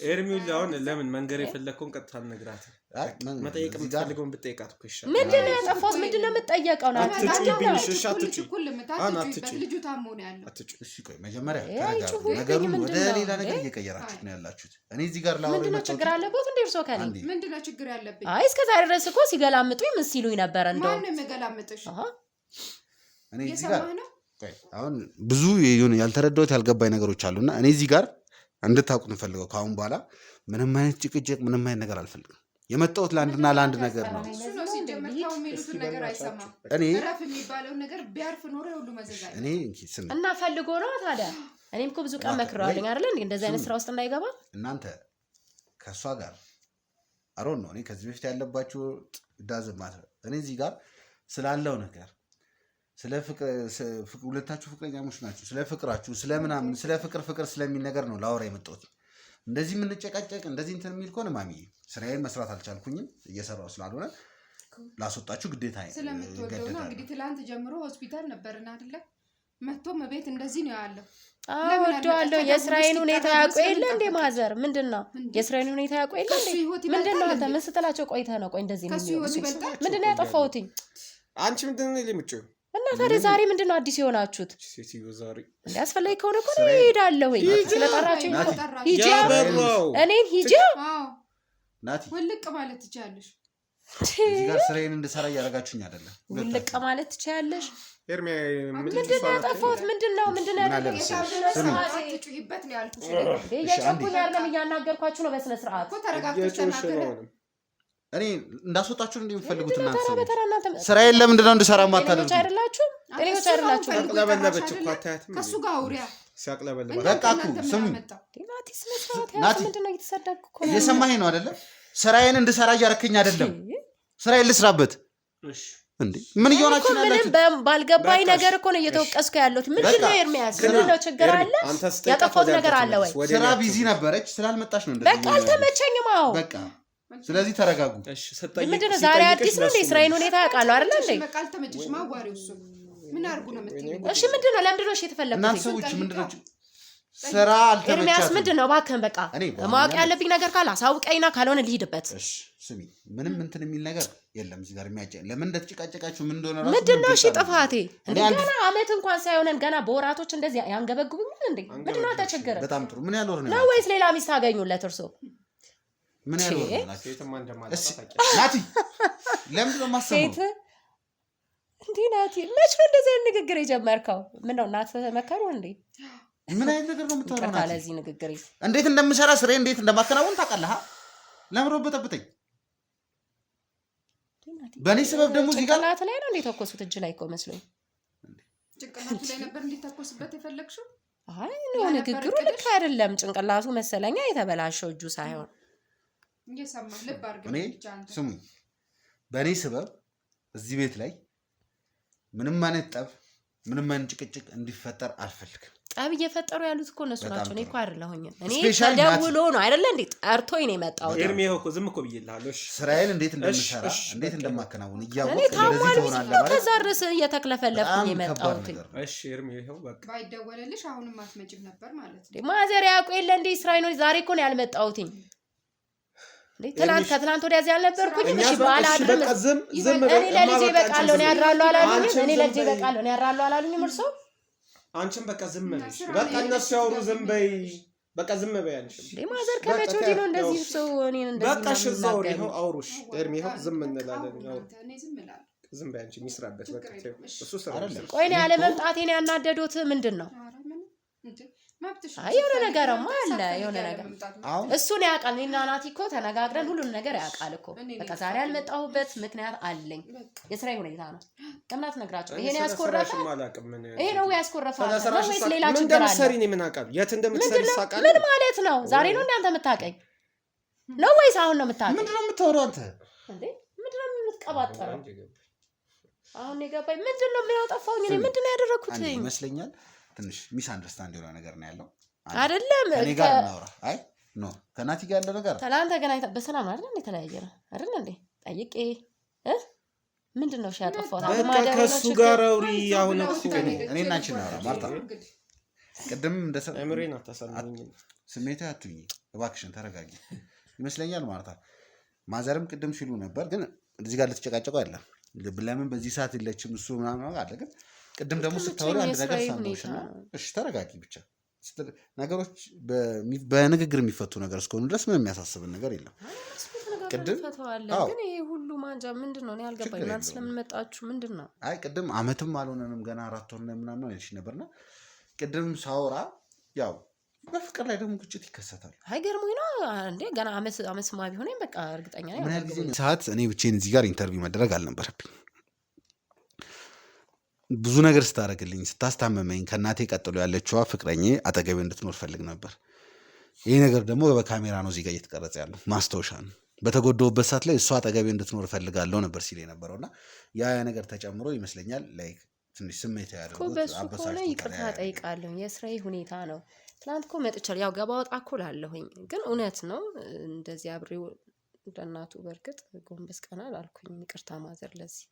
Speaker 4: ኤርሚል አሁን ለምን መንገር የፈለከውን ቀጥታ ነግራት መጠየቅ የምትፈልገውን ብትጠይቃት እኮ ይሻላል።
Speaker 3: ምንድነው ያጠፋሁት? ምንድነው የምትጠየቀው? ነው
Speaker 2: ልጁ ታሞ ነው ያለው።
Speaker 1: እሺ ቆይ መጀመሪያ ተረጋጉ። ነገሩን ወደ ሌላ ነገር እየቀየራችሁት ነው ያላችሁት። እኔ እዚህ ጋር ላወራ
Speaker 3: ምንድነው ችግር አለበት እንዴ እርሶ ከኔ?
Speaker 2: ምንድነው ችግር ያለብኝ?
Speaker 3: አይ እስከዛሬ ድረስ እኮ ሲገላምጡኝ ምን ሲሉኝ ነበር? እንደው
Speaker 2: ማን ነው የሚገላምጥሽ?
Speaker 1: እኔ እዚህ ጋር አሁን ብዙ ያልተረዳሁት ያልገባኝ ነገሮች አሉና እኔ እዚህ ጋር እንድታውቁ እንፈልገው ከአሁን በኋላ ምንም አይነት ጭቅጭቅ ምንም አይነት ነገር አልፈልግም። የመጣሁት ለአንድና ለአንድ ነገር ነው። እኔ
Speaker 2: ረፍ የሚባለው ነገር ቢያርፍ ኖሮ ሁሉ መዘጋጅ
Speaker 1: እኔ
Speaker 3: እና ፈልጎ ነው ታዲያ። እኔም እኮ ብዙ ቀን መክረዋለኝ አይደል እንዴ እንደዚህ አይነት ስራ ውስጥ እንዳይገባ።
Speaker 1: እናንተ ከሷ ጋር አሮን ነው እኔ ከዚህ በፊት ያለባችሁ ዳዝማት እኔ እዚህ ጋር ስላለው ነገር ስለ ፍቅር ሁለታችሁ ፍቅረኛሞች ናችሁ፣ ስለ ፍቅራችሁ ስለምናምን ስለ ፍቅር ስለሚል ነገር ነው ላወራ የመጣሁት። እንደዚህ የምንጨቃጨቅ እንደዚህ እንትን የሚል ከሆነ ማሚዬ ስራዬን መስራት አልቻልኩኝም እየሰራሁ ስላልሆነ ላስወጣችሁ ግዴታ
Speaker 2: ስለምትወደው ነው። እንግዲህ ትላንት ጀምሮ ሆስፒታል ነበርና አይደለ መጥቶ መቤት እንደዚህ ነው ያለው።
Speaker 3: ወደዋለሁ የስራዬን ሁኔታ ያውቁ የለ እንዴ ማዘር? ምንድነው የስራዬን ሁኔታ ያውቁ የለ እንዴ? ምንድነው አንተ ምን ስትላቸው ቆይተህ ነው? ቆይ እንደዚህ ነው ምንድነው ያጠፋሁትኝ?
Speaker 4: አንቺ ምንድነው ለምጭው
Speaker 3: እና ታዲያ ዛሬ ምንድነው አዲስ የሆናችሁት?
Speaker 4: ሴትዮ ዛሬ
Speaker 3: እንዲያስፈልግ ከሆነ እኮ እሄዳለሁ። ስለጠራችሁኝ ሂጂ እኔን ሂጂ
Speaker 1: ናቲ
Speaker 2: ውልቅ ማለት ትችያለሽ።
Speaker 1: እዚህ ጋር ስራዬን እንድሰራ እያደረጋችሁኝ አይደለም።
Speaker 3: ውልቅ ማለት ትችያለሽ።
Speaker 4: ኤርሚያ
Speaker 3: ምንድነው ያጠፋሁት? ምንድነው ያደረገው?
Speaker 2: አትጩሂበት ነው ያልኩሽ።
Speaker 3: እየጨኩኝ አይደለም እያናገርኳችሁ ነው በስነ ስርዓት
Speaker 2: እኮ ተረጋግተሽ ተናገረ።
Speaker 1: እኔ እንዳስወጣችሁ እንደምፈልጉት እናንተ ስራዬን ለምንድነው እንድሰራ ማታደርጉ?
Speaker 3: አይደላችሁ ጤነኞች አይደላችሁ።
Speaker 4: አቅለበለበች እኮ አታያትም?
Speaker 2: ከሱ ጋር አውሪያ
Speaker 4: ሲያቅለበለበ
Speaker 1: በቃ እኮ ስሙ
Speaker 3: ናቲ ስነ ስርዓት ምንድነው እየተሰደብኩ እኮ ነው።
Speaker 1: እየሰማኸኝ ነው አይደለ? ስራዬን እንድሰራ እያረከኝ አይደለም። ስራዬን ልስራበት እንዴ? ምን እየሆናችሁ ነው ያላችሁት?
Speaker 3: ምንም ባልገባኝ ነገር እኮ ነው እየተወቀስኩ ያለሁት። ምንድነው ኤርሚያስ? ምንድነው ችግር አለ? ያጠፋሁት ነገር አለ ወይ?
Speaker 1: ስራ ቢዚ ነበረች ስላልመጣሽ ነው እንደዚህ።
Speaker 3: በቃ አልተመቸኝም። አዎ
Speaker 1: በቃ ስለዚህ ተረጋጉ።
Speaker 4: እሺ ሰጣይ
Speaker 3: ምንድነው ዛሬ አዲስ ነው እንዴ? ስራዬን ሁኔታ ያውቃለሁ አይደል እንዴ?
Speaker 2: በቃ አልተመቸሽ ማዋሪው እሱ ምን አርጉ ነው የምትይኝ?
Speaker 3: እሺ ምንድነው ለምንድነው እሺ የተፈለገው?
Speaker 1: እናንተ ሰዎች ምንድነው ስራ አልተመቻችሁም?
Speaker 3: ኤርሚያስ ምንድነው እባክህን በቃ ማወቅ ያለብኝ ነገር ካለ አሳውቀኝና ካልሆነ ልሂድበት።
Speaker 1: እሺ ስሚ ምንም እንትን የሚል ነገር የለም እዚህ ጋር የሚያጨኝ ለምን እንደተጨቃጨቃችሁ ምን እንደሆነ ራሱ
Speaker 3: ምንድነው እሺ ጥፋቴ ገና አመት እንኳን ሳይሆነን ገና በወራቶች እንደዚህ ያንገበግቡኝ እንዴ? ምንድነው ተቸገረ?
Speaker 1: በጣም ጥሩ ምን ያለው
Speaker 3: ነው ወይስ ሌላ ሚስት አገኙለት እርሶ?
Speaker 1: ምን ያለው ነው ናቲ ለምን ነው ማሰማው
Speaker 3: ሴት እንዴ ናቲ መች ነው እንደዚህ ንግግር የጀመርከው? ምን ነው እናት መከሩ እንዴ?
Speaker 1: ምን አይነት ነገር ነው የምታወራው?
Speaker 3: ናቲ ለዚህ ንግግር
Speaker 1: እንዴት እንደምሰራ ስሬ እንዴት እንደማከናወን ታውቃለህ? ለምን በጠብጠኝ በኔ ሰበብ ደግሞ እዚህ ጋር
Speaker 3: ጭንቅላት ላይ ነው እንዴ ተኮሱት? እጅ ላይ እኮ መስሎኝ
Speaker 2: ጭንቅላቱ ላይ ነበር እንዲተኮስበት የፈለግሽው?
Speaker 3: አይ ነው ንግግሩ ልክ አይደለም። ጭንቅላቱ መሰለኛ የተበላሸው እጁ ሳይሆን
Speaker 2: እየሰማ ልብ አድርገሽ
Speaker 1: እኔ ስሙኝ በኔ ሰበብ እዚህ ቤት ላይ ምንም አይነት ጠብ ምንም አይነት ጭቅጭቅ እንዲፈጠር አልፈልግም።
Speaker 3: ጠብ እየፈጠሩ ያሉት እኮ እነሱ ናቸው። እኔ እኮ አይደለሁኝም። እኔ ተደውሎ ነው አይደለ እንዴ ጠርቶኝ ነው የመጣው።
Speaker 4: ኤርሚያው እኮ ዝም እኮ ብዬልሃለሁ። እሺ
Speaker 1: ስራዬን እንዴት እንደምሰራ እንዴት እንደማከናውን እያወቅሁ እንደዚህ ትሆናለህ ማለት
Speaker 3: ከዛ ድረስ እየተክለፈለፍኩኝ የመጣው።
Speaker 4: እሽ ኤርሚያው በቃ
Speaker 2: ባይደወለልሽ አሁንም አትመጭም ነበር ማለት ነው።
Speaker 3: ማዘር ያውቁ የለ እንዴ ስራዬ ነው። ዛሬ እኮ ነው ያልመጣሁትኝ። ከትላንት ወዲያ እዚህ አልነበርኩኝም። እሺ ባላ አድርም እኔ ለልጄ በቃለሁ ነው ያድራለሁ አላሉኝም። እኔ ለልጄ በቃለሁ ነው ያድራለሁ አላሉኝም። እርሶ
Speaker 4: አንቺም በቃ ዝም ነሽ። በቃ እነሱ ያወሩ ዝም በይ። በቃ ዝም በይ አንቺ።
Speaker 3: ማዘር ከመቼ ወዲህ ነው እንደዚህ ሰው እኔን እንደዚህ
Speaker 4: በቃ ሽዛው ነው አውሩሽ። ኤርሚያው ዝም እንላለን።
Speaker 2: እኔ ዝም እላለሁ።
Speaker 4: ዝም በይ አንቺ የሚስራበት በቃ እሱ ስራ አይደለም።
Speaker 3: ቆይ እኔ ያለ መምጣቴ ነው ያናደዶት ምንድን ነው? አይ የሆነ ነገርማ አለ የሆነ ነገር እሱን ያውቃል። እኔና ናቲ እኮ ተነጋግረን ሁሉን ነገር ያውቃል እኮ። በቃ ዛሬ ያልመጣሁበት ምክንያት አለኝ፣ የስራዬ ሁኔታ ነው። ለምናት ነግራችሁ ይሄን ያስኮረፈ ይሄ ነው ያስኮረፈ ነው ወይስ ሌላ ችግር አለ? ምን አውቃለሁ የት እንደምትሰሪ ሳቃለ ምን ማለት ነው? ዛሬ ነው እንደ አንተ የምታውቀኝ ነው ወይስ አሁን ነው የምታውቀኝ?
Speaker 1: ምንድነው የምታወራው አንተ
Speaker 3: እንዴ? ምንድነው የምትቀባጠረው? አሁን የገባኝ ምንድነው የሚያጠፋውኝ? እኔ ምንድነው ያደረኩት
Speaker 1: ይመስለኛል ትንሽ ሚስ አንደርስታንድ የሆነ ነገር ነው ያለው
Speaker 3: አይደለም።
Speaker 1: እኔ ጋር እናውራ። አይ ኖ ከናቲ ጋር ያለው ነገር
Speaker 3: ትናንት ገናኝታ በሰላም ነው አይደል እንዴ? ተለያየ ነው አይደል እንዴ? ጠይቄ ምንድነው ያጠፋው?
Speaker 4: በቃ ከሱ ጋር አውሪ። አሁን
Speaker 1: እኔ እና አንቺ እናውራ። ማርታ ቅድም
Speaker 4: እምሬን አታሳልኝ፣
Speaker 1: ስሜታዊ አትሁኚ እባክሽን፣ ተረጋጊ። ይመስለኛል ማርታ ማዘርም ቅድም ሲሉ ነበር፣ ግን እዚህ ጋር ልትጨቃጨቁ አይደለም። ለምን በዚህ ሰዓት የለችም እሱ ምናምን አለ። ግን ቅድም ደግሞ ስታወሪ አንድ ነገር ሳንዶሽና እሺ ተረጋጊ ብቻ። ነገሮች በንግግር የሚፈቱ ነገር እስከሆኑ ድረስ ምንም የሚያሳስብን ነገር የለም። ቅድም
Speaker 3: ግን ይሄ ሁሉ ማንጃ ምንድነው ነው ያልገባኝ። እናንተ ስለምን መጣችሁ ምንድነው?
Speaker 1: አይ ቅድም አመትም አልሆነንም ገና 4 ወር ምናምን ነው ያልሽ ነበርና ቅድም ሳወራ ያው በፍቅር ላይ ደግሞ ግጭት ይከሰታል።
Speaker 3: አይገርሙኝ ነው እንዴ? ገና አመት ስማ ቢሆነኝ በቃ እርግጠኛ ነኝ።
Speaker 1: ምን ያህል ጊዜ ሰዓት እኔ ብቻዬን እዚህ ጋር ኢንተርቪው መደረግ አልነበረብኝ። ብዙ ነገር ስታደርግልኝ ስታስታመመኝ ከእናቴ ቀጥሎ ያለችዋ ፍቅረኛ አጠገቤ እንድትኖር ፈልግ ነበር። ይሄ ነገር ደግሞ በካሜራ ነው እዚህ ጋር እየተቀረጸ ያለው ማስታወሻ ነው። በተጎዳሁበት ሰዓት ላይ እሷ አጠገቤ እንድትኖር ፈልጋለሁ ነበር ሲል የነበረውና ያ ነገር ተጨምሮ ይመስለኛል ላይክ ትንሽ ስሜት ያደርጉት
Speaker 3: አበሳጭ ነው። ይቅርታ ጠይቃለሁ። የስራዬ ሁኔታ ነው። ትናንት እኮ መጥቻለሁ። ያው ገባ ወጣ እኮ ላለሁኝ ግን እውነት ነው እንደዚህ አብሬው እንደናቱ በርግጥ ጎንበስ ቀና አልኩኝ። ይቅርታ ማዘር ለዚህ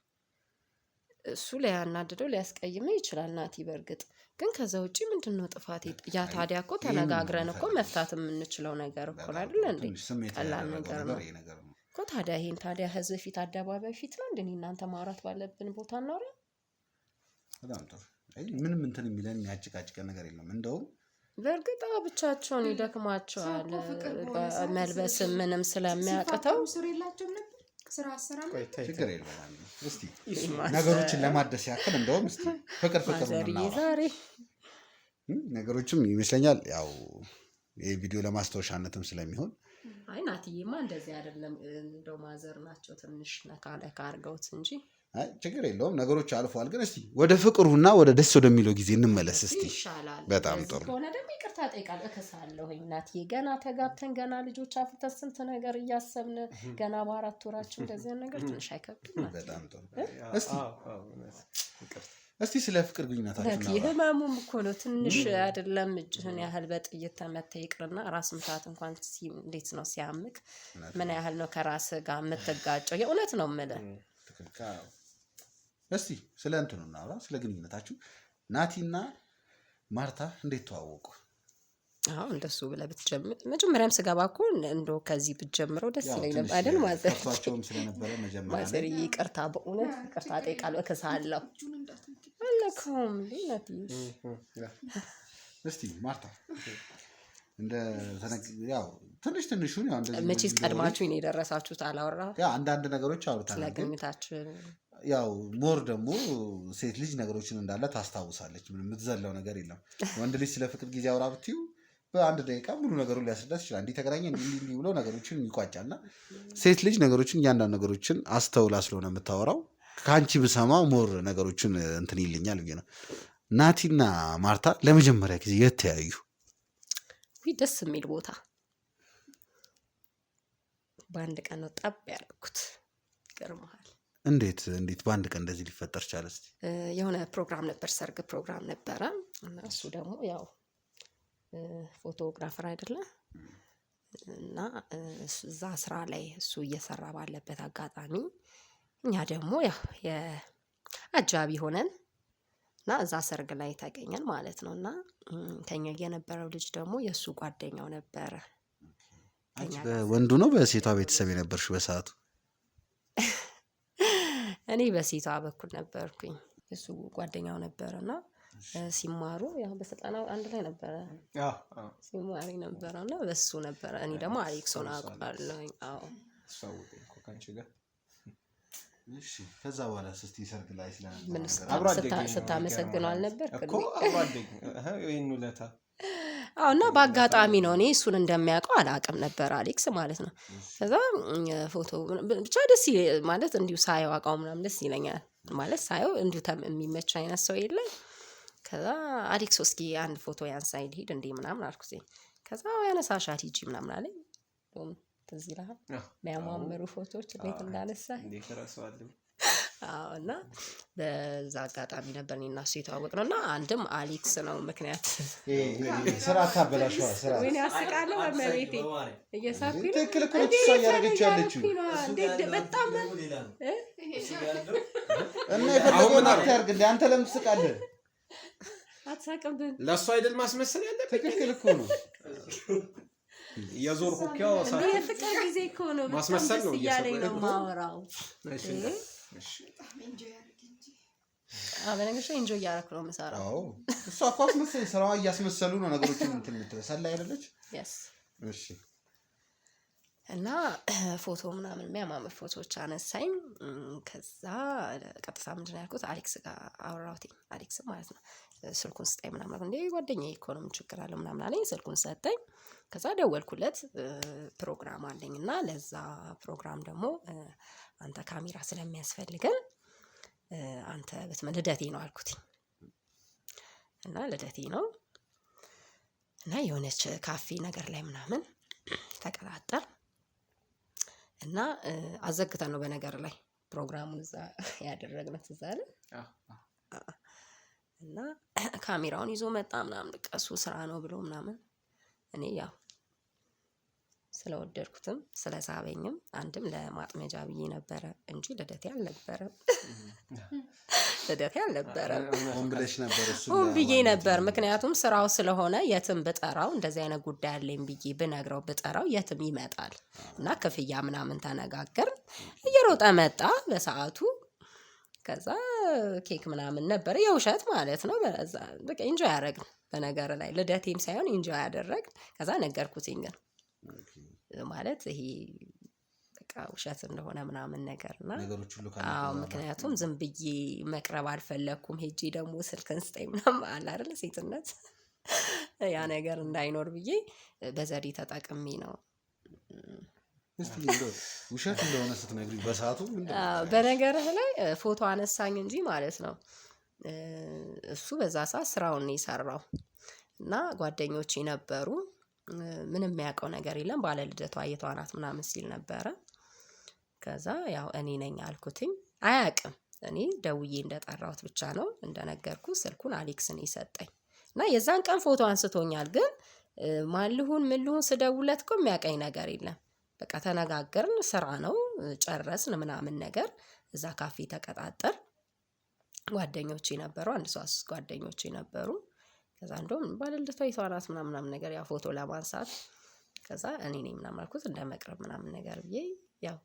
Speaker 3: እሱ ሊያናድደው ሊያስቀይመው ይችላል ናቲ። በርግጥ ግን ከዛ ውጪ ምንድነው ጥፋቴ? ያ ታዲያ እኮ ተነጋግረን እኮ መፍታት የምንችለው ነገር እኮ አይደል እንዴ? ቀላል ነገር ነው እኮ። ታዲያ ይሄን ታዲያ ህዝብ ፊት አደባባይ ፊት ነው እንዴ እናንተ ማውራት ባለብን ቦታ እናውራ።
Speaker 1: በጣም ጥሩ። ምንም እንትን የሚለን የሚያጭቃጭቀን ነገር የለም። እንደውም
Speaker 3: በርግጥ ብቻቸውን ይደክማቸዋል መልበስ ምንም ስለሚያቅተው
Speaker 2: ስራ አሰራም
Speaker 1: ችግር የለም። እስቲ ነገሮችን ለማደስ ያክል እንደውም እስቲ ፍቅር
Speaker 3: ዛሬ
Speaker 1: ነገሮችም ይመስለኛል ያው ይሄ ቪዲዮ ለማስታወሻነትም ስለሚሆን
Speaker 3: አይ ናትዬማ እንደዚህ አይደለም። እንደው ማዘር ናቸው ትንሽ ነካ ነካ አድርገውት እንጂ
Speaker 1: አይ ችግር የለውም። ነገሮች አልፈዋል። ግን እስቲ ወደ ፍቅሩና ወደ ደስ ወደሚለው ጊዜ እንመለስ እስቲ። በጣም ጥሩ
Speaker 3: ሆነ። ደግሞ ይቅርታ ጠይቃለሁ እከሳለሁኝ ናትዬ። ገና ተጋብተን ገና ልጆች አፍርተን ስንት ነገር እያሰብን ገና በ4 ወራችን እንደዚህ ነገር ትንሽ አይከብድም?
Speaker 1: በጣም ጥሩ። እስቲ ስለ ፍቅር ግንኙነታችን ነው።
Speaker 3: ህመሙም እኮ ነው ትንሽ አይደለም። እጅህን ያህል በጥይት ተመታ ይቅርና ራስ ምታት እንኳን እንዴት ነው ሲያምክ ምን ያህል ነው ከራስ ጋር የምትጋጨው? የእውነት ነው የምልህ።
Speaker 1: እስቲ ስለ እንትኑ እናውራ፣ ስለ ግንኙነታችሁ። ናቲና ማርታ እንዴት ተዋወቁ?
Speaker 3: አዎ እንደሱ ብለህ ብትጀምር መጀመሪያም ስገባ እኮ እንደው ከዚህ ብትጀምረው ደስ ይለኝ ነበር አይደል? ማዘር
Speaker 1: ተፋቸውም ስለነበረ መጀመሪያ
Speaker 3: ማዘር ይቅርታ፣ በእውነት ይቅርታ ጠይቃለሁ፣ እከሳለሁ። አለከም ሊናቲ
Speaker 1: እስቲ ማርታ እንደ ያው ትንሹን ያው እንደዚህ
Speaker 3: መቼስ ቀድማችሁ ነው የደረሳችሁት። አላወራ
Speaker 1: ያው አንዳንድ ነገሮች አውርተናል።
Speaker 3: ስለግኝታችሁ
Speaker 1: ያው ሞር ደግሞ ሴት ልጅ ነገሮችን እንዳለ ታስታውሳለች። ምንም የምትዘለው ነገር የለም። ወንድ ልጅ ስለ ፍቅር ጊዜ አውራ ብትዩ በአንድ ደቂቃ ሙሉ ነገሩን ሊያስረዳት ይችላል። እንዲህ ተገናኘ እንዲህ ብሎ ነገሮችን ይቋጫልና ሴት ልጅ ነገሮችን እያንዳንዱ ነገሮችን አስተውላ ስለሆነ የምታወራው ከአንቺ ብሰማው ሞር ነገሮችን እንትን ይልኛል ብዬ ነው። ናቲና ማርታ ለመጀመሪያ ጊዜ የት ተያዩ?
Speaker 3: ደስ የሚል ቦታ በአንድ ቀን ነው ጠብ ያደረኩት። ይገርምሃል። እንዴት
Speaker 1: በአንድ ቀን እንደዚህ ሊፈጠር ቻለ? እስቲ
Speaker 3: የሆነ ፕሮግራም ነበር፣ ሰርግ ፕሮግራም ነበረ እና እሱ ደግሞ ያው ፎቶግራፈር አይደለ እና እዛ ስራ ላይ እሱ እየሰራ ባለበት አጋጣሚ እኛ ደግሞ ያው የአጃቢ ሆነን እና እዛ ሰርግ ላይ ተገኘን ማለት ነው። እና ከኛ የነበረው ልጅ ደግሞ የእሱ ጓደኛው ነበረ።
Speaker 1: በወንዱ ነው በሴቷ ቤተሰብ የነበርሽው በሰዓቱ?
Speaker 3: እኔ በሴቷ በኩል ነበርኩኝ። እሱ ጓደኛው ነበረና ሲማሩ ያው በሰጣናው አንድ ላይ ነበረ ሲማሪ ነበረና በሱ ነበረ። እኔ ደግሞ አሌክሶን አውቃለሁኝ። አዎ
Speaker 1: እሺ። ከዛ በኋላ እስቲ ሰርግ ላይ
Speaker 3: ስታመሰግነው አልነበር
Speaker 4: እኮ አብራደኝ ይሄን ውለታ
Speaker 3: አዎ እና በአጋጣሚ ነው እኔ እሱን እንደሚያውቀው አላውቅም ነበር አሌክስ ማለት ነው። ከዛ ፎቶ ብቻ ደስ ማለት እንዲሁ ሳየው አውቃው ምናምን ደስ ይለኛል ማለት ሳየው እንዲሁ የሚመች አይነት ሰው የለም። ከዛ አሌክስ እስኪ አንድ ፎቶ ያንሳኝ ልሂድ እንዴ ምናምን አልኩት። ከዛ ያነሳሻል ሂጂ ምናምን አለኝ። ትዝ ይልሃል የሚያማምሩ ፎቶዎች እንዴት እንዳነሳኝ አዎ እና በዛ አጋጣሚ ነበር እኔና እሱ የተዋወቅነው እና አንድም አሌክስ ነው ምክንያት
Speaker 1: ስራ አታበላሽዋ ስራ
Speaker 3: ወይኔ አስቃለሁ በመሬቴ እየሳኩኝ
Speaker 1: ትክክል እኮ ነች እሷ እያደረገች ያለችው
Speaker 3: በጣም
Speaker 1: እና የፈለገውን አክት ያድርግ እንደ አንተ ለምን ትስቃለህ?
Speaker 3: አትሳቅብን
Speaker 4: ለእሱ አይደል ማስመሰል ያለብህ?
Speaker 1: ትክክል እኮ ነው።
Speaker 4: የዞርኩ እኮ
Speaker 3: የፍቅር ጊዜ እኮ ነው
Speaker 4: ማስመሰል ነው
Speaker 3: እያለኝ ነው የማወራው። በነገርሽ ላይ ኢንጆይ እያደረኩ ነው የምሰራው።
Speaker 1: አዎ እሷ እኮ አስመሰለኝ ስራዋ እያስመሰሉ ነው ነገሮችን እንትን የምትለው ሰላ አይደለች? እሺ
Speaker 3: እና ፎቶ ምናምን የሚያማምር ፎቶዎች አነሳኝ። ከዛ ቀጥታ ምንድን ነው ያልኩት አሌክስ ጋር አወራሁት። አሌክስ ማለት ነው ስልኩን ስጠኝ ምናምን እንዴ ጓደኛዬ እኮ ነው ምን ችግር አለው ምናምን አለኝ። ስልኩን ሰጠኝ። ከዛ ደወልኩለት ፕሮግራም አለኝ እና ለዛ ፕሮግራም ደግሞ አንተ ካሜራ ስለሚያስፈልገን አንተ ልደቴ ነው አልኩት እና ልደቴ ነው እና የሆነች ካፌ ነገር ላይ ምናምን ተቀጣጠር እና አዘግተን ነው በነገር ላይ ፕሮግራሙን እዛ ያደረግነው ትዝ አለ እና ካሜራውን ይዞ መጣ ምናምን በቃ እሱ ስራ ነው ብሎ ምናምን እኔ ያው ስለወደድኩትም ስለሳበኝም አንድም ለማጥመጃ ብዬ ነበረ እንጂ ልደቴ አልነበረም። ልደቴ አልነበረም። ሆን ብዬ ነበር። ምክንያቱም ስራው ስለሆነ የትም ብጠራው እንደዚህ አይነት ጉዳይ አለኝ ብዬ ብነግረው ብጠራው የትም ይመጣል እና ክፍያ ምናምን ተነጋገር እየሮጠ መጣ በሰዓቱ። ከዛ ኬክ ምናምን ነበር የውሸት ማለት ነው። በቃ ኢንጆይ ያደረግን በነገር ላይ ልደቴም ሳይሆን ኢንጆይ ያደረግን። ከዛ ነገርኩትኝ ግን ማለት ይሄ በቃ ውሸት እንደሆነ ምናምን ነገርና አዎ ምክንያቱም ዝም ብዬ መቅረብ አልፈለኩም። ሄጄ ደግሞ ስልክን ስጠኝ ምናምን አለ አይደል ሴትነት ያ ነገር እንዳይኖር ብዬ በዘዴ ተጠቅሜ ነው።
Speaker 1: እስቲ ውሸት እንደሆነ ስትነግሪኝ በሰዓቱ
Speaker 3: በነገርህ ላይ ፎቶ አነሳኝ እንጂ ማለት ነው እሱ በዛ ሰዓት ስራውን ነው የሰራው እና ጓደኞቼ ነበሩ። ምንም የሚያውቀው ነገር የለም። ባለ ልደቷ የተዋናት ምናምን ሲል ነበረ። ከዛ ያው እኔ ነኝ አልኩትኝ። አያውቅም እኔ ደውዬ እንደጠራሁት ብቻ ነው እንደነገርኩ። ስልኩን አሌክስ ነው የሰጠኝ እና የዛን ቀን ፎቶ አንስቶኛል። ግን ማን ልሁን ምን ልሁን ስደውለት እኮ የሚያውቀኝ ነገር የለም። በቃ ተነጋገርን፣ ስራ ነው ጨረስን ምናምን ነገር። እዛ ካፌ ተቀጣጠር። ጓደኞቼ ነበሩ፣ አንድ 3 ጓደኞቼ ነበሩ። ከዛ እንደውም ባለልደቷ የተዋናት ምናምን ነገር ያው ፎቶ ለማንሳት ከዛ እኔ ነኝ ምናምን አልኩት እንደመቅረብ ምናምን ነገር ብዬ ያው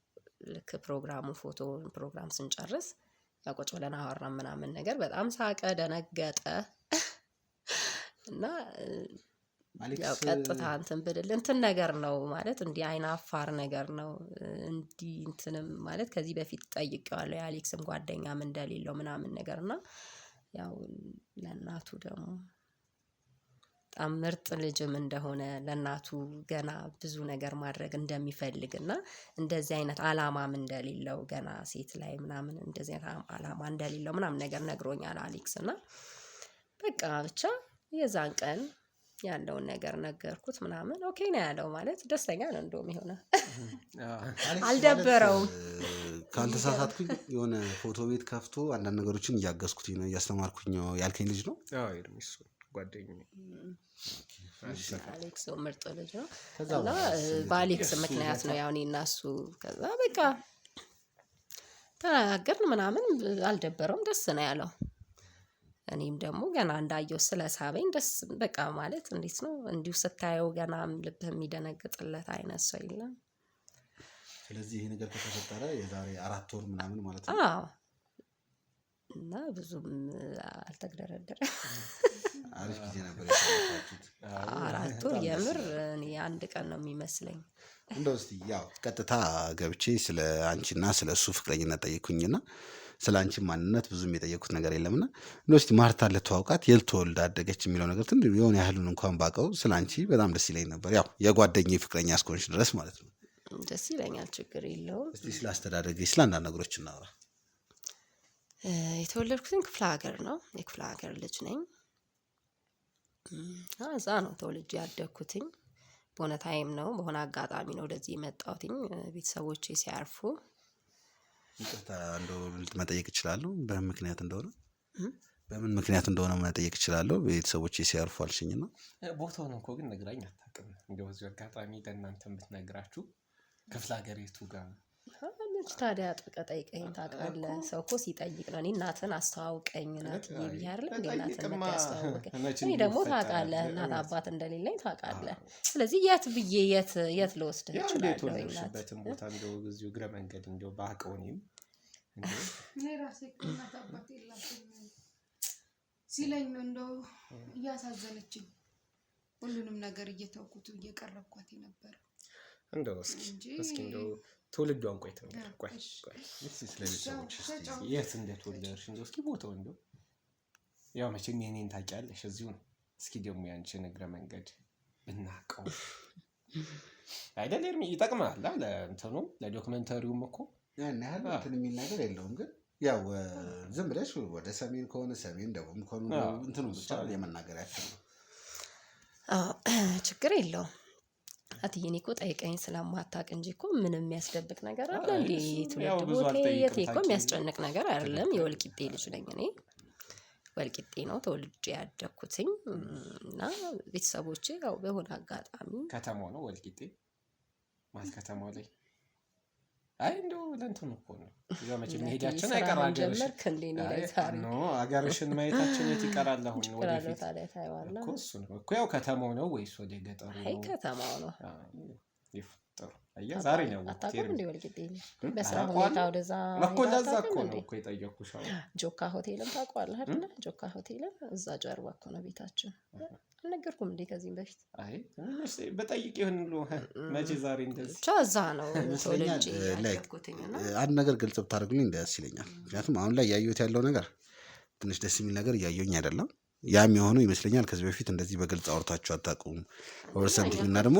Speaker 3: ልክ ፕሮግራም ስንጨርስ ያው ቁጭ ብለን አወራን ምናምን ነገር። በጣም ሳቀ፣ ደነገጠ እና ያው ቀጥታ እንትን ብልል እንትን ነገር ነው ማለት እንዲህ አይን አፋር ነገር ነው። እንዲህ እንትንም ማለት ከዚህ በፊት ጠይቄዋለሁ የአሌክስም ጓደኛም እንደሌለው ምናምን ነገር እና ያው ለእናቱ ደግሞ በጣም ምርጥ ልጅም እንደሆነ ለእናቱ ገና ብዙ ነገር ማድረግ እንደሚፈልግ እና እንደዚህ አይነት አላማም እንደሌለው ገና ሴት ላይ ምናምን እንደዚህ አይነት አላማ እንደሌለው ምናምን ነገር ነግሮኛል አሌክስ። እና በቃ ብቻ የዛን ቀን ያለውን ነገር ነገርኩት ምናምን ኦኬ ነው ያለው። ማለት ደስተኛ ነው እንደውም የሆነ አልደበረውም።
Speaker 1: ካልተሳሳትኩኝ የሆነ ፎቶ ቤት ከፍቶ አንዳንድ ነገሮችን እያገዝኩኝ ነው እያስተማርኩኝ ነው ያልከኝ ልጅ ነው?
Speaker 4: አዎ እሱ ጓደኛዬ
Speaker 3: አሌክስ ምርጥ ልጅ ነው እና በአሌክስ ምክንያት ነው ያው እኔ እና እሱ ከዛ በቃ ተነጋገርን ምናምን አልደበረውም፣ ደስ ነው ያለው። እኔም ደግሞ ገና እንዳየው ስለሳበኝ ደስ በቃ ማለት እንዴት ነው እንዲሁ ስታየው ገና ልብህ የሚደነግጥለት አይነት ሰው የለም።
Speaker 1: ስለዚህ ይሄ ነገር ከተፈጠረ የዛሬ 4 ወር ምናምን ማለት ነው።
Speaker 3: አዎ እና ብዙም አልተግደረደረም።
Speaker 1: አሪፍ ጊዜ ነበር ያሳለፋችሁት።
Speaker 3: 4 ወር የምር እኔ አንድ ቀን ነው የሚመስለኝ።
Speaker 1: እንደው እስቲ ያው ቀጥታ ገብቼ ስለ አንቺና ስለ እሱ ፍቅረኝነት ጠይቁኝና ስላንቺ ማንነት ብዙም የጠየኩት ነገር የለምና እንደው እስቲ ማርታ ልተዋውቃት የት ተወልዳ አደገች የሚለው ነገር ትንሽ የሆነ ያህሉን እንኳን ባውቀው ስላንቺ በጣም ደስ ይለኝ ነበር። ያው የጓደኛዬ ፍቅረኛ እስከሆንሽ ድረስ ማለት ነው።
Speaker 3: ደስ ይለኛል፣ ችግር የለውም።
Speaker 1: እስቲ ስለ አስተዳደግሽ ስለ አንዳንድ ነገሮች እናውራ።
Speaker 3: የተወለድኩትን ክፍለ ሀገር ነው። የክፍለ ሀገር ልጅ ነኝ። እዛ ነው ተወልጄ ያደግኩትኝ። በሆነ ታይም ነው በሆነ አጋጣሚ ነው ወደዚህ የመጣሁትኝ ቤተሰቦቼ ሲያርፉ።
Speaker 1: ይቅርታ እንደው መጠየቅ እችላለሁ በምን ምክንያት እንደሆነ? በምን ምክንያት እንደሆነ መጠየቅ እችላለሁ? ቤተሰቦቼ ሲያርፉ አልሽኝና
Speaker 4: ቦታውን እኮ ግን ነግራኝ አታውቅም። እንደው በዚህ አጋጣሚ ለእናንተ ብትነግራችሁ ክፍለ ሀገር የቱ ጋር
Speaker 3: ታዲያ ጥብቀህ ጠይቀኝ ታውቃለህ? ሰው እኮ ሲጠይቅ ነው። እኔ እናትን አስተዋውቀኝ እናትዬ ብዬሽ አይደለ እንደ እናትን የምታስተዋውቀኝ። እኔ ደግሞ ታውቃለህ እናት አባት እንደሌለኝ ታውቃለህ። ስለዚህ የት ብዬ የት ልወስድህ እችላለሁ?
Speaker 4: የተወለድሽበትን ቦታ እንደው እዚሁ እግረ መንገድ እንደው ባውቀው እኔም
Speaker 2: እኔ ራሴ እናት አባት የላትም ሲለኝ ነው እንደው እያሳዘነችኝ ሁሉንም ነገር እየተውኩት እየቀረብኳት ነበር።
Speaker 4: እንደው እስኪ እንደው ትውልዷን ቆይ የት እንደተወለድሽ እንደው እስኪ ቦታው እንደው ያው መቼም የኔን ታውቂያለሽ እዚሁ ነው። እስኪ ደግሞ ያንቺን እግረ መንገድ ብናውቀው አይደል? ይጠቅማል ለእንትኑ ለዶክመንተሪውም እኮ
Speaker 1: ያን ያህል እንትን የሚል ነገር የለውም። ግን ያው ዝም ብለሽ ወደ ሰሜን ከሆነ ሰሜን፣ ደቡብ ከሆነ እንትኑ ብቻ የመናገር ያክል ነው።
Speaker 3: ችግር የለውም። አትዬ እኔ እኮ ጠይቀኝ ስለማታውቅ እንጂ እኮ ምንም የሚያስደብቅ ነገር አለ እንዴ? ትውልድ ቦቴ የቴ እኮ የሚያስጨንቅ ነገር አይደለም። የወልቂጤ ልጅ ነኝ እኔ። ወልቂጤ ነው ተወልጄ ያደግኩትኝ እና ቤተሰቦቼ ያው በሆነ አጋጣሚ
Speaker 4: ከተማው ነው ወልቂጤ ማለት ከተማው ላይ አይ እንደው ለእንትኑ እኮ ነው ያው መቼም መሄዳችን አይቀርም።
Speaker 3: ጀመርክ እንዴ ነው ዛሬ
Speaker 4: ነው አገርሽን ማየታችን የት ይቀራል? አሁን ወደፊት
Speaker 3: ታዲያ ታይዋለህ
Speaker 4: እኮ እሱ ነው እኮ ያው ከተማው ነው ወይስ ወደ ገጠሩ ነው?
Speaker 3: አይ ከተማው ነው።
Speaker 4: ጥሩ አያ ዛሬ ነው
Speaker 3: አታውቅም እንዴ ወልቂጤ? በስራ ሁኔታ ወደዛ
Speaker 4: እኮ ለዛ እኮ ነው እኮ የጠየኩሽ።
Speaker 3: ጆካ ሆቴልን ታውቀዋለህ አይደል? ጆካ ሆቴልን እዛ ጀርባ እኮ ነው ቤታችን። አልነገርኩም እንዴ ከዚህም በፊት?
Speaker 4: አይ በጠይቅ ይሁን ብሎ መቼ ዛሬ እንደዚህ
Speaker 3: ብቻ እዛ ነው ተወልጄ ያደግኩትኝና
Speaker 1: አንድ ነገር ግልጽ ብታደርጉልኝ ደስ ይለኛል። ምክንያቱም አሁን ላይ ያየሁት ያለው ነገር ትንሽ ደስ የሚል ነገር እያየሁኝ አይደለም። ያም የሆነው ይመስለኛል ከዚህ በፊት እንደዚህ በግልጽ አውርታችሁ አታውቁም ወር ሰምቲንግ እና ደግሞ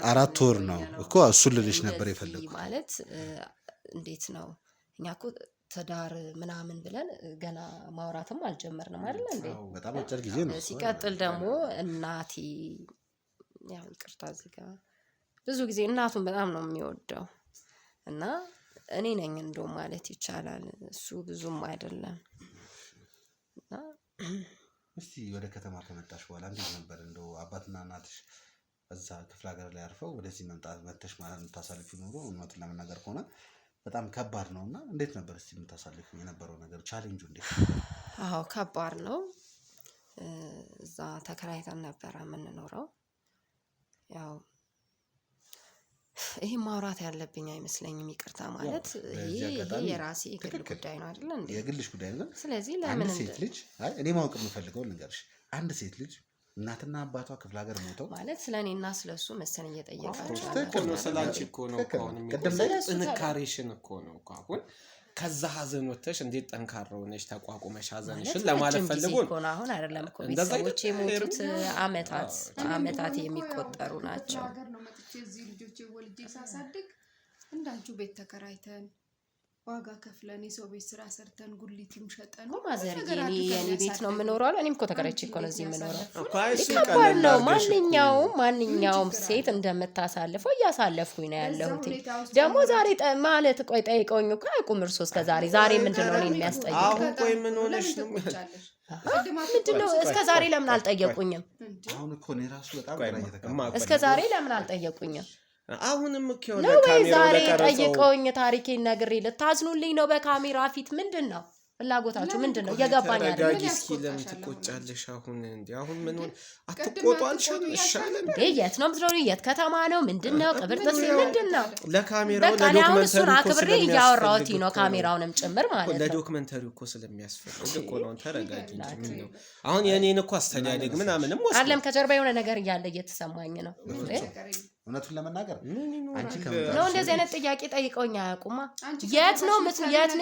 Speaker 1: 4 ወር ነው እኮ እሱን ልልሽ ነበር የፈለኩት።
Speaker 3: ማለት እንዴት ነው እኛ እኮ ትዳር ምናምን ብለን ገና ማውራትም አልጀመርንም አይደል እንዴ?
Speaker 1: በጣም አጭር ጊዜ ነው።
Speaker 3: ሲቀጥል ደግሞ እናቴ ያው ይቅርታ እዚህ ጋር ብዙ ጊዜ እናቱን በጣም ነው የሚወደው እና እኔ ነኝ እንደው ማለት ይቻላል እሱ ብዙም አይደለም። እና
Speaker 1: እስቲ ወደ ከተማ ከመጣሽ በኋላ እንዴት ነበር እንደው አባትና እናትሽ እዛ ክፍለ ሀገር ላይ አርፈው ወደዚህ መጥተሽ ማለት የምታሳልፊ ኑሮ እውነቱን ለመናገር ከሆነ በጣም ከባድ ነውና እንዴት ነበር እስቲ የምታሳልፊ የነበረው ነገር ቻሌንጁ እንዴት?
Speaker 3: አዎ ከባድ ነው። እዛ ተከራይተን ነበር የምንኖረው። ያው ይሄ ማውራት ያለብኝ አይመስለኝም። ይቅርታ ማለት ይሄ የራሴ የግል ጉዳይ ነው አይደል እንዴ?
Speaker 1: የግልሽ ጉዳይ ነው።
Speaker 3: ስለዚህ ለምን
Speaker 1: አንድ ሴት ልጅ እኔ ማወቅ የምፈልገው ልንገርሽ፣ አንድ ሴት ልጅ እናትና አባቷ ክፍለ ሀገር ሞተው
Speaker 3: ማለት ስለኔና ስለሱ መሰለኝ እየጠየቃችሁ
Speaker 4: እኮ ነው። ስላንቺ እኮ ነው እኮ ጥንካሬሽን እኮ ነው እኮ አሁን ከዛ ሀዘን ወጥተሽ እንዴት ጠንካራ ሆነሽ ተቋቁመሽ ሀዘንሽን ለማለት ፈልጎ ነው።
Speaker 3: አሁን አይደለም እኮ ቤተሰቦቼ የሞቱት አመታት የሚቆጠሩ ናቸው።
Speaker 2: ሀገር ነው መጥቼ እዚህ ልጆቼ ወልጄ ሳሳድግ እንዳንቺው ቤት ተከራይተን ዋጋ ከፍለን የሰው ቤት ስራ ሰርተን ጉሊትም ሸጠን
Speaker 3: ማዘር የኔ ቤት ነው የምኖረው አለ። እኔም እኮ ተከራይቼ እኮ ነው እዚህ የምኖረው። ከባድ ነው። ማንኛውም ሴት እንደምታሳልፈው እያሳለፍኩኝ ነው ያለሁት። ደግሞ ዛሬ ማለት ቆይ ጠይቀውኝ እኮ አያውቁም እርሶ እስከ ዛሬ ምንድን ነው እኔን የሚያስጠይቀው?
Speaker 4: አሁን ቆይ ምን ሆነሽ ነው?
Speaker 3: ምንድን ነው እስከ ዛሬ ለምን አልጠየቁኝም?
Speaker 1: አሁን እኮ ነው ራሱ በጣም
Speaker 3: እስከ ዛሬ ለምን አልጠየቁኝም?
Speaker 4: አሁንም እኮ
Speaker 3: ነው ወይ ዛሬ ጠይቀውኝ ታሪኬን ነግሬ ልታዝኑልኝ ነው በካሜራ ፊት? ምንድን ነው ፍላጎታችሁ? ምንድን ነው እየገባኝ አይደል?
Speaker 4: ተረጋጊ እስኪ። ለምን ትቆጫለሽ? አሁን ምን ሆነ? አትቆጧልሽን? ይሻላል እንዴ?
Speaker 3: የት ነው የምትኖሪው? የት ከተማ ነው? ምንድን ነው ቅብርጥስ? ምንድን ነው
Speaker 4: ለካሜራው
Speaker 3: ለዶክመንተሪው አክብሬ እያወራሁት ነው ካሜራውንም ጭምር ማለት ነው።
Speaker 4: ለዶክመንተሪው እኮ ስለሚያስፈልግ እኮ ነው። ተረጋጊ እንጂ ምን ነው አሁን የኔን እኮ አስተዳደግ ምናምንም ወስደ
Speaker 3: አይደለም ከጀርባ የሆነ ነገር እያለ እየተሰማኝ ነው።
Speaker 1: እውነቱን ለመናገር አንቺ
Speaker 3: ነው እንደዚህ አይነት ጥያቄ ጠይቀውኛ አያውቁማ። የት ነው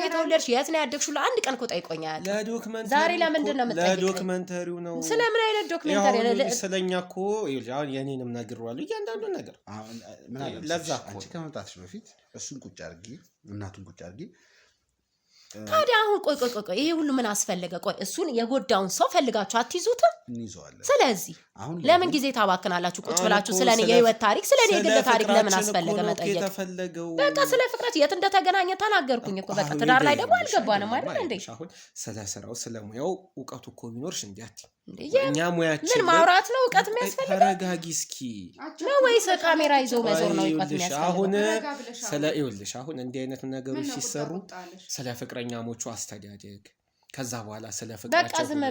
Speaker 3: የተወለድሽ የት ነው ያደግሽው ለአንድ ቀን እኮ ጠይቀውኛ አያውቁም።
Speaker 4: ለዶክመንተሪ
Speaker 3: ዛሬ ለምንድን ነው የምትጠይቀኝ?
Speaker 4: ለዶክመንተሪው ነው።
Speaker 3: ስለምን አይነት ዶክመንተሪ ነው?
Speaker 4: ስለኛ እኮ አሁን የኔንም ነግሬዋለሁ እያንዳንዱን ነገር።
Speaker 1: ምን አለ ለዛ አንቺ ከመምጣትሽ በፊት እሱን ቁጭ አድርጊ እናቱን ቁጭ አድርጊ።
Speaker 3: ታዲያ አሁን ቆይ ይሄ ሁሉ ምን አስፈለገ? ቆይ እሱን የጎዳውን ሰው ፈልጋችሁ አትይዙትም?
Speaker 1: እንይዘዋለን።
Speaker 3: ስለዚህ ለምን ጊዜ ታባክናላችሁ? ቁጭ ብላችሁ ስለኔ የህይወት ታሪክ ስለኔ የግል ታሪክ ለምን አስፈለገ መጠየቅ? በቃ ስለ ፍቅረት የት እንደተገናኘ ተናገርኩኝ እኮ በቃ። ትዳር ላይ ደግሞ አልገባንም አይደል እንዴ?
Speaker 4: አሁን ስለ ስራው ስለ ሙያው እውቀቱ እኮ ቢኖርሽ እንዴት እኛ ሙያችን
Speaker 3: ምን ማውራት ነው እውቀት የሚያስፈልገው?
Speaker 4: ተረጋጊ እስኪ
Speaker 3: ነው ወይስ ካሜራ ይዞ መዞር ነው እውቀት የሚያስፈልገው?
Speaker 4: አሁን ይኸውልሽ አሁን እንዲህ አይነት ነገሮች ሲሰሩ ስለ ፍቅረኛሞቹ አስተዳደግ ከዛ በኋላ ስለ ፍቅራቸው
Speaker 3: በቃ ዝም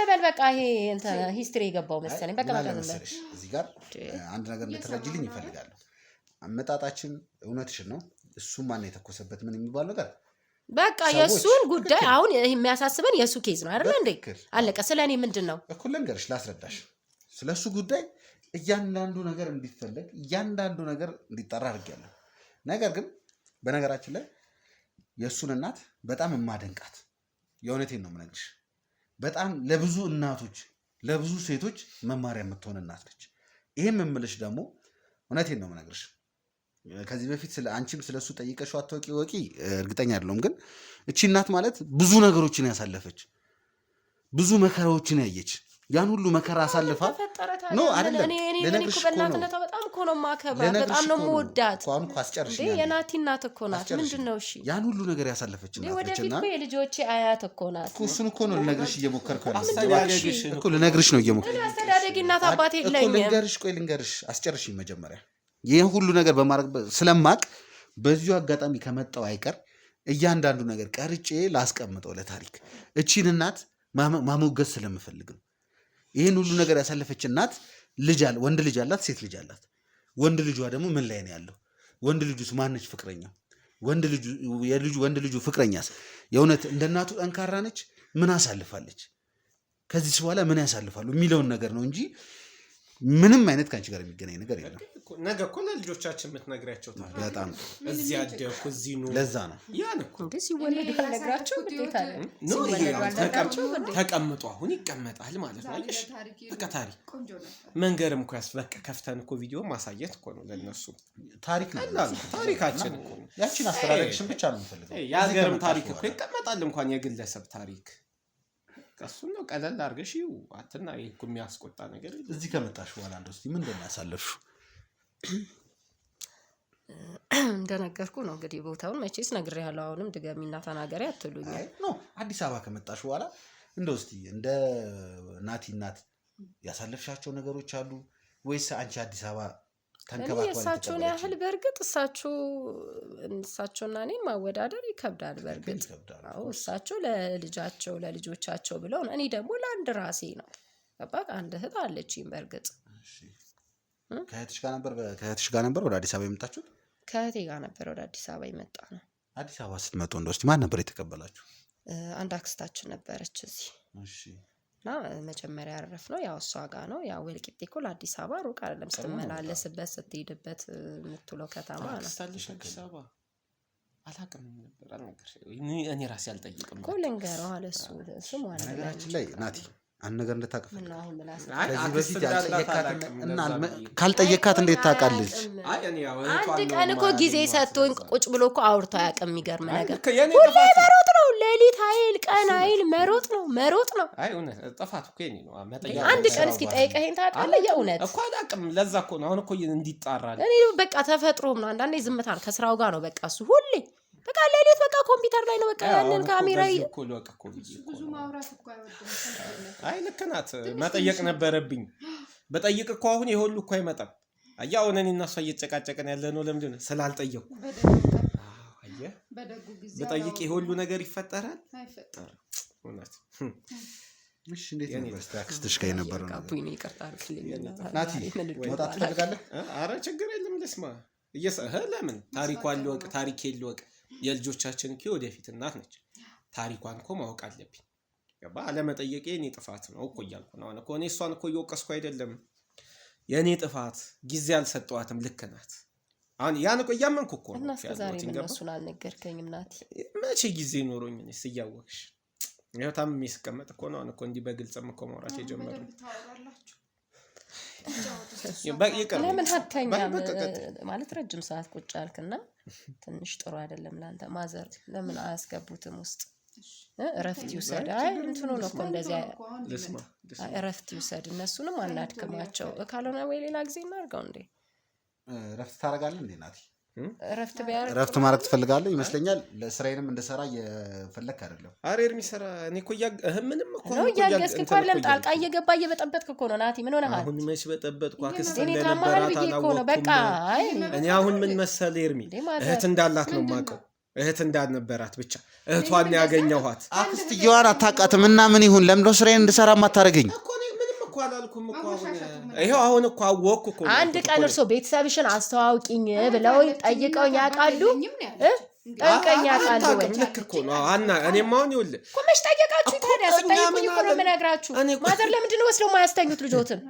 Speaker 3: በል በቃ። ይሄ እንትን ሂስትሪ የገባው መሰለኝ። በቃ
Speaker 1: በል እዚህ ጋር አንድ ነገር እንድትረጅልኝ ይፈልጋለሁ። አመጣጣችን እውነትሽን ነው። እሱም ማን የተኮሰበት ምን የሚባል ነገር
Speaker 3: በቃ የሱን ጉዳይ አሁን የሚያሳስበን የሱ ኬዝ ነው አይደል እንዴ? አለቀ። ስለኔ ምንድነው
Speaker 1: እኩል ልንገርሽ፣ ላስረዳሽ። ስለሱ ጉዳይ እያንዳንዱ ነገር እንዲፈለግ እያንዳንዱ ነገር እንዲጠራ አድርጌያለሁ። ነገር ግን በነገራችን ላይ የሱን እናት በጣም የማደንቃት የእውነቴን ነው የምነግርሽ። በጣም ለብዙ እናቶች ለብዙ ሴቶች መማሪያ የምትሆን እናት ነች። ይሄም የምልሽ ደግሞ እውነቴን ነው የምነግርሽ። ከዚህ በፊት አንቺም ስለሱ ጠይቀሽው አትወቂ ወቂ እርግጠኛ አይደለሁም። ግን እቺ እናት ማለት ብዙ ነገሮችን ያሳለፈች ብዙ መከራዎችን ያየች ያን ሁሉ መከራ አሳልፋ ነው አይደለም። ለነገርሽ እኮ ነው
Speaker 3: በጣም እኮ ነው ማከብራት፣ በጣም ነው የምወዳት።
Speaker 1: አሁን እኮ አስጨርሽኝ
Speaker 3: የናቲ እናት እኮ ናት። ምንድነው? እሺ
Speaker 1: ያን ሁሉ ነገር ያሳለፈች እናት ነችና
Speaker 3: ወደፊት እኮ የልጆቼ አያት እኮ ናት።
Speaker 1: እሱን እኮ ነው ልነግርሽ እየሞከርኩ ያለሁት
Speaker 4: እኮ
Speaker 1: ልነግርሽ ነው እየሞከርኩ።
Speaker 3: አስተዳደጊ እናት አባት የለኝም።
Speaker 1: ልንገርሽ አስጨርሽኝ መጀመሪያ። ይሄን ሁሉ ነገር በማድረግ ስለማቅ በዚሁ አጋጣሚ ከመጣው አይቀር እያንዳንዱ ነገር ቀርጬ ላስቀምጠው ለታሪክ። እቺን እናት ማሞገስ ስለምፈልግ ነው። ይሄን ሁሉ ነገር ያሳለፈች እናት ወንድ ልጅ አላት፣ ሴት ልጅ አላት። ወንድ ልጇ ደግሞ ምን ላይ ነው ያለው? ወንድ ልጁስ ማነች ፍቅረኛው? ወንድ ልጁ ፍቅረኛስ የእውነት እንደ እናቱ ጠንካራ ነች? ምን አሳልፋለች? ከዚህ በኋላ ምን ያሳልፋሉ የሚለውን ነገር ነው እንጂ ምንም አይነት ከአንቺ ጋር የሚገናኝ ነገር የለም።
Speaker 4: ነገ እኮ ለልጆቻችን የምትነግሪያቸው ታዲያ
Speaker 1: በጣም
Speaker 4: እዚህ አደኩ እዚህ ነው።
Speaker 1: ለዛ ነው
Speaker 4: ያን እኮ
Speaker 3: እንዴ ሲወለዱ አልነግራቸው እንዴት አለ
Speaker 4: ነው ተቀምጦ አሁን ይቀመጣል ማለት ነው። አየሽ በቃ ታሪክ መንገርም እኮ በቃ ከፍተን እኮ ቪዲዮ ማሳየት እኮ ነው ለነሱ
Speaker 1: ታሪክ ነው።
Speaker 4: ታሪካችን እኮ
Speaker 1: ያቺን አስተዳደግሽን ብቻ ነው የምፈልገው።
Speaker 4: የሀገርም ታሪክ እኮ ይቀመጣል እንኳን የግለሰብ ታሪክ እሱን ነው ቀለል አድርገሽ አትና ይሄ እኮ የሚያስቆጣ ነገር
Speaker 1: እዚህ ከመጣሽ በኋላ እንደው እስቲ ምንድን ነው ያሳለፍሽው?
Speaker 3: እንደነገርኩ ነው እንግዲህ ቦታውን መቼስ ነግሬያለሁ። አሁንም ድገሚና ተናገሪ አትሉኝ
Speaker 1: ነው። አዲስ አበባ ከመጣሽ በኋላ እንደው እስቲ እንደ ናቲ እናት ያሳለፍሻቸው ነገሮች አሉ ወይስ አንቺ አዲስ አበባ ተንከባክባ
Speaker 3: እሳቸውን ያህል በእርግጥ እሳቸውና እኔን ማወዳደር ይከብዳል። በእርግጥ አዎ እሳቸው ለልጃቸው ለልጆቻቸው ብለው ነው። እኔ ደግሞ ለአንድ ራሴ ነው። በቃ አንድ እህት አለችኝ። በእርግጥ
Speaker 1: ከእህትሽ ጋር ነበር ወደ አዲስ አበባ የመጣችሁት?
Speaker 3: ከእህቴ ጋር ነበር ወደ አዲስ አበባ የመጣ ነው።
Speaker 1: አዲስ አበባ ስትመጡ እንደው እስቲ ማን ነበር የተቀበላችሁ?
Speaker 3: አንድ አክስታችን ነበረች እዚህ።
Speaker 1: እሺ
Speaker 3: እና መጀመሪያ ያረፍነው ያው እሷ ጋር ነው። ያው ወልቂጤ እኮ ለአዲስ አበባ ሩቅ አይደለም። ስትመላለስበት ስትሄድበት የምትውለው ከተማ ነው።
Speaker 4: አክስታለሽ አዲስ አበባ አላውቅም ነበር አልነገርሽኝ። እኔ ራሴ አልጠይቅም
Speaker 3: እኮ ልንገረው አለ እሱ ስሙ አለ።
Speaker 1: ነገራችን ላይ ናቲ አንድ ነገር እንድታቅፍ
Speaker 3: ምን አሁን ምላስ
Speaker 1: ከዚህ በፊት ካልጠየካት እንዴት ታውቃለች?
Speaker 3: አንድ ቀን እኮ ጊዜ ሰጥቶኝ ቁጭ ብሎ እኮ አውርቶ አያውቅም። የሚገርም ነገር ሁሌ መሮጥ ነው። ሌሊት አይል ቀን አይል መሮጥ ነው።
Speaker 4: አይ እውነት ጥፋት እኮ የእኔ ነው።
Speaker 3: አንድ ቀን እስኪ ጠይቀኸኝ ታውቃለህ? የእውነት
Speaker 4: እኮ አላውቅም። ለዛ እኮ ነው አሁን እኮ እንዲጣራል።
Speaker 3: እኔ በቃ ተፈጥሮም ነው። አንዳንዴ ዝምታ ነው ከስራው ጋር ነው። በቃ እሱ ሁሌ በቃ ሌሊት በቃ ኮምፒውተር ላይ ነው። በቃ ያንን ካሜራ
Speaker 2: ብዙ ማውራት እኮ አይወድም።
Speaker 4: አይ ልክ ናት። መጠየቅ ነበረብኝ። በጠይቅ እኮ አሁን ይሄ ሁሉ እኮ አይመጣም። አያው እኔ እና እሷ እየተጨቃጨቀን ያለ ነው። ለምንድን ነው ስላልጠየቅኩ? አየህ
Speaker 2: በደጉ ጊዜ
Speaker 4: በጠይቅ ይሄ ሁሉ ነገር ይፈጠራል።
Speaker 2: አይፈጠርም።
Speaker 4: እውነት
Speaker 1: እሺ እንዴት ነበር አክስትሽ ጋር የነበረው ነገር?
Speaker 3: ካፑኝ ይቅርታ አድርግልኝ
Speaker 1: ናቲ መውጣት ትፈልጋለህ?
Speaker 4: አረ ችግር የለም ልስማ። ለምን ታሪኳን ልወቅ፣ ታሪኬን ልወቅ። የልጆቻችን እኮ ወደፊት እናት ነች። ታሪኳን እኮ ማወቅ አለብኝ። ገባ? አለመጠየቄ እኔ ጥፋት ነው እኮ እያልኩ ነው። እኔ እሷን እኮ እየወቀስኩ አይደለም። የኔ ጥፋት ጊዜ አልሰጠዋትም። ልክ ናት። አሁን ያን እኮ እያመንኩ እኮ ነው።
Speaker 3: እና እስከ ዛሬ ምን እሱን አልነገርከኝም ናቲ?
Speaker 4: መቼ ጊዜ ኖሮኝ እኔስ እያወቅሽ ይኸው ታምሜ ስቀመጥ እኮ ነው። አሁን እኮ እንዲህ በግልጽም እኮ ማውራት የጀመርነው።
Speaker 3: ለምን አትተኛም? ማለት ረጅም ሰዓት ቁጭ አልክና ትንሽ ጥሩ አይደለም ለአንተ። ማዘር ለምን አያስገቡትም ውስጥ? እረፍት ይውሰድ። አይ እንትኑ ነው እኮ እንደዚህ እረፍት ይውሰድ። እነሱንም አናድክማቸው። ካልሆነ ወይ ሌላ ጊዜ እናድርገው። እንዴ
Speaker 1: እረፍት ታደርጋለህ እንዴ ናቲ?
Speaker 3: እረፍት
Speaker 1: ማድረግ ትፈልጋለህ ይመስለኛል። ለስራዬንም እንደሰራ እየፈለክ አይደለም።
Speaker 4: አሬ እርሚሰራ እኔ እኮ ምንም እኮ
Speaker 3: ነው እያገዝክ እኮ አይደለም። ጣልቃ እየገባ እየበጠበጥክ እኮ ነው ናቲ። ምን ሆነሃል?
Speaker 4: አሁን መች በጠበጥኩ? አክስት እንደነበራት አላወቅኩም።
Speaker 3: በቃ
Speaker 4: እኔ አሁን ምን መሰለህ ኤርሚ፣ እህት እንዳላት ነው የማውቀው። እህት እንዳልነበራት ብቻ እህቷን ያገኘኋት።
Speaker 1: አክስትየዋን አታውቃትም እና ምን ይሁን? ለምንድን ነው ስራዬን እንድሰራ ማታረገኝ?
Speaker 4: አላልኩም እኮ ይሄው አሁን እኮ አወቅኩ እኮ።
Speaker 3: አንድ ቀን እርሶ ቤተሰብሽን አስተዋውቂኝ ብለው ጠይቀውኝ ያውቃሉ? ጠይቀውኝ ያውቃሉ ወይ?
Speaker 4: ልክ እኮ ነው አና እኔም አሁን ይኸውልህ
Speaker 3: እኮ መች ጠየቃችሁ? ታዲያ ጠይቁኝ እኮ ነው የምነግራችሁ። ማዘር ለምንድን ነው ወስደው የማያስተኙት ልጆትን?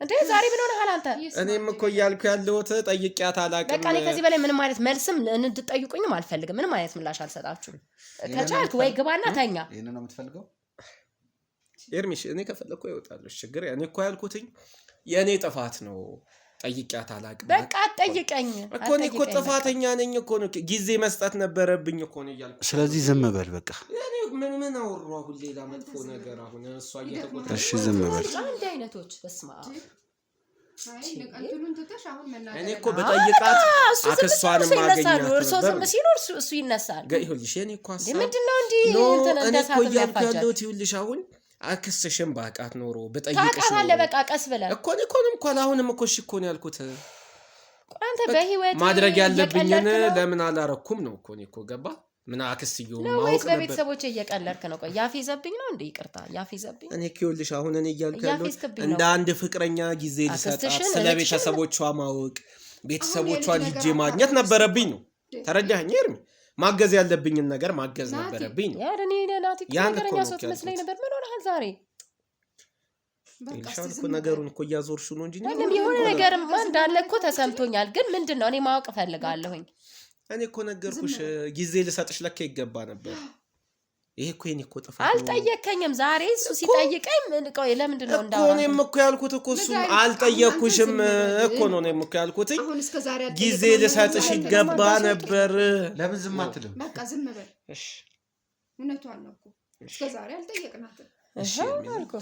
Speaker 3: እንዴ ዛሬ ምን ሆነሃል አንተ?
Speaker 4: እኔም እኮ እያልኩ ያለሁት ጠይቂያት አላውቅም።
Speaker 3: በቃ እኔ ከዚህ በላይ ምንም አይነት መልስም እንድትጠይቁኝም አልፈልግም። ምንም አይነት ምላሽ አልሰጣችሁም። ከቻልክ ወይ ግባና ተኛ።
Speaker 1: ይሄን ነው የምትፈልገው?
Speaker 4: ኤርሚሽ እኔ ከፈለኩ ይወጣልሽ ችግር። እኔ እኮ ያልኩትኝ የኔ ጥፋት ነው። ጠይቂያት አላውቅም።
Speaker 3: በቃ አትጠይቀኝ
Speaker 4: እኮ እኔ እኮ ጥፋተኛ ነኝ እኮ ነው። ጊዜ መስጠት ነበረብኝ እኮ ነው እያልኩ።
Speaker 1: ስለዚህ ዝም በል በቃ።
Speaker 4: እኔ ምን አወራሁ? አሁን ሌላ መጥፎ ነገር አሁን እሷ እየተቆጣ።
Speaker 1: እሺ ዝም በል።
Speaker 3: አንድ አይነቶች በስማ
Speaker 4: እኔ እኮ በጠይቃት አክስቷንም ማገኛት ነበር።
Speaker 3: እርሶ ዝም ሲሉ እሱ ይነሳል።
Speaker 4: ይኸውልሽ እኔ እኮ
Speaker 3: ምንድነው እንዲህ እንትን እንደሳት
Speaker 4: የሚያፋጃው? ይኸውልሽ አሁን አክስሽን ባቃት ኖሮ በጠይቅሽ
Speaker 3: ታውቃታለህ። በቃ ቀስ ብለህ
Speaker 4: እኮ አሁንም እኮ እሺ እኮ ነው ያልኩት።
Speaker 3: አንተ በህይወት
Speaker 4: ማድረግ ያለብኝን ለምን አላረኩም ነው እኮ። እኔ እኮ ገባ ምን አክስየው ማውቅ ነበር።
Speaker 3: በቤተሰቦቼ እየቀለድክ ነው? ቆይ ያፌዘብኝ ነው እንዴ? ይቅርታ ያፌዘብኝ።
Speaker 4: እኔ ይኸውልሽ አሁን እኔ እያልኩ ያለሁት እንደ አንድ ፍቅረኛ ጊዜ ልሰጣት፣ ስለ ቤተሰቦቿ ማወቅ፣ ቤተሰቦቿን ሂጄ ማግኘት ነበረብኝ ነው። ተረዳኸኝ ኤርሚ? ማገዝ ያለብኝን ነገር ማገዝ ነበረብኝ ነው።
Speaker 3: ያረኔ ናቲ ነገረኛ ሰው ትመስለኝ ነበር። ምን ሆነሃል ዛሬ?
Speaker 4: ኢንሻአላህ እኮ ነገሩን እኮ እያዞርሽ ነው እንጂ
Speaker 3: ምንም የሆነ ነገርማ እንዳለ እኮ ተሰምቶኛል። ግን ምንድነው እኔ ማወቅ እፈልጋለሁኝ።
Speaker 4: እኔ እኮ ነገርኩሽ፣ ጊዜ ልሰጥሽ ለካ ይገባ ነበር። ይሄ እኮ የኔ እኮ ጥፋት ነው።
Speaker 3: አልጠየከኝም። ዛሬ እሱ ሲጠይቀኝ ቆይ ለምንድን ነው እንዳው
Speaker 4: እኔም እኮ ያልኩት እኮ እሱ አልጠየኩሽም እኮ ነው። እኔም እኮ ያልኩት ጊዜ ልሰጥሽ ይገባ ነበር።
Speaker 1: ለምን ዝም አትልም?
Speaker 2: በቃ ዝም በል። እሺ እውነቷን ነው እኮ እስከ ዛሬ አልጠየቅናትም።
Speaker 3: እሺ አልኩ።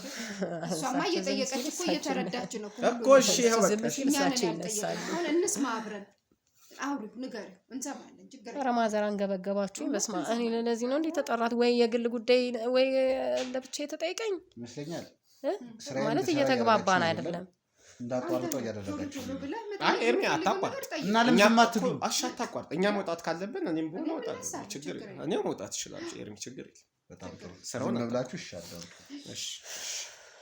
Speaker 2: እሷማ እየጠየቀች እኮ እየተረዳች ነው
Speaker 4: እኮ። እሺ ይሄ በቃ
Speaker 3: እሳቸው ይነሳሉ።
Speaker 2: አሁን እንስማ አብረን። አሁን ንገር እንሰማለን። ችግር
Speaker 3: ኧረ ማዘር አንገበገባችሁኝ። በስማ እኔ ለዚህ ነው እንዴ ተጠራት? ወይ የግል ጉዳይ ወይ ለብቻ የተጠይቀኝ
Speaker 1: ይመስለኛል።
Speaker 3: ማለት እየተግባባን አይደለም።
Speaker 1: እንዳቋርጠው እያደረጋችሁ
Speaker 4: አይ ኤርሚ አታቋርጥ
Speaker 1: እና ለምን አትሉ?
Speaker 4: አታቋርጥ። እኛ መውጣት ካለብን እኔም ብሆን መውጣት ችግር የለም። እኔ መውጣት ይችላል ኤርሚ ችግር የለም።
Speaker 1: በጣም ጥሩ
Speaker 4: ስራውን
Speaker 1: ብላችሁ ይሻላል።
Speaker 4: እሺ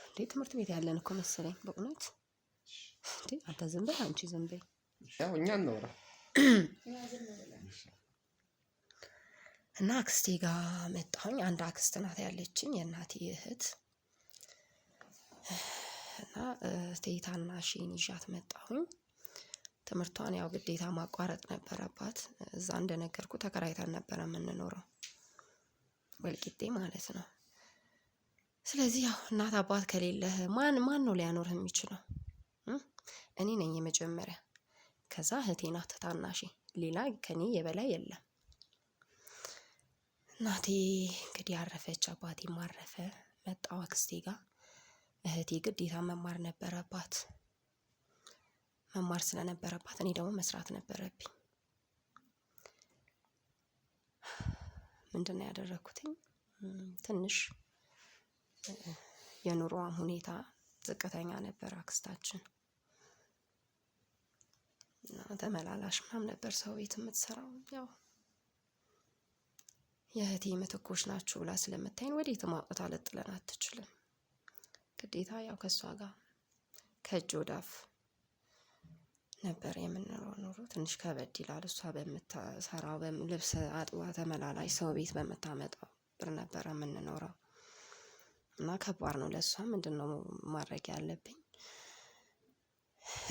Speaker 3: እንዴ ትምህርት ቤት ያለን እኮ መሰለኝ በእውነት። እንዴ አንተ ዝም በል አንቺ ዝም በይ።
Speaker 4: ያው እኛ እንወራ
Speaker 3: እና አክስቴ ጋር መጣሁኝ። አንድ አክስት ናት ያለችኝ የእናቴ እህት እና ቴታና ሺን ይዣት መጣሁኝ። ትምህርቷን ያው ግዴታ ማቋረጥ ነበረባት። እዛ እንደነገርኩ ተከራይተን ነበረ የምንኖረው ወልቂጤ ማለት ነው። ስለዚህ ያው እናት አባት ከሌለህ ማን ነው ሊያኖርህ የሚችለው? እኔ ነኝ የመጀመሪያ። ከዛ እህቴ ናት ታናሺ፣ ሌላ ከኔ የበላይ የለም። እናቴ እንግዲህ አረፈች፣ አባቴም አረፈ። መጣሁ አክስቴ ጋር። እህቴ ግዴታ መማር ነበረባት። መማር ስለነበረባት እኔ ደግሞ መስራት ነበረብኝ። ምንድነው ያደረኩትኝ? ትንሽ የኑሮዋም ሁኔታ ዝቅተኛ ነበር አክስታችን። ተመላላሽ ምናምን ነበር ሰው ቤት የምትሰራው። ያው የእህቴ ምትኮች ናችሁ ብላ ስለምታይን ወዴትም አውጥታ ልጥለን አትችልም። ግዴታ ያው ከእሷ ጋር ከእጅ ወዳፍ ነበር የምንኖረው። ኑሮ ትንሽ ከበድ ይላል። እሷ በምትሰራው ልብስ አጥባ ተመላላሽ ሰው ቤት በምታመጣው ብር ነበር የምንኖረው እና ከባድ ነው ለእሷ። ምንድን ነው ማድረግ ያለብኝ?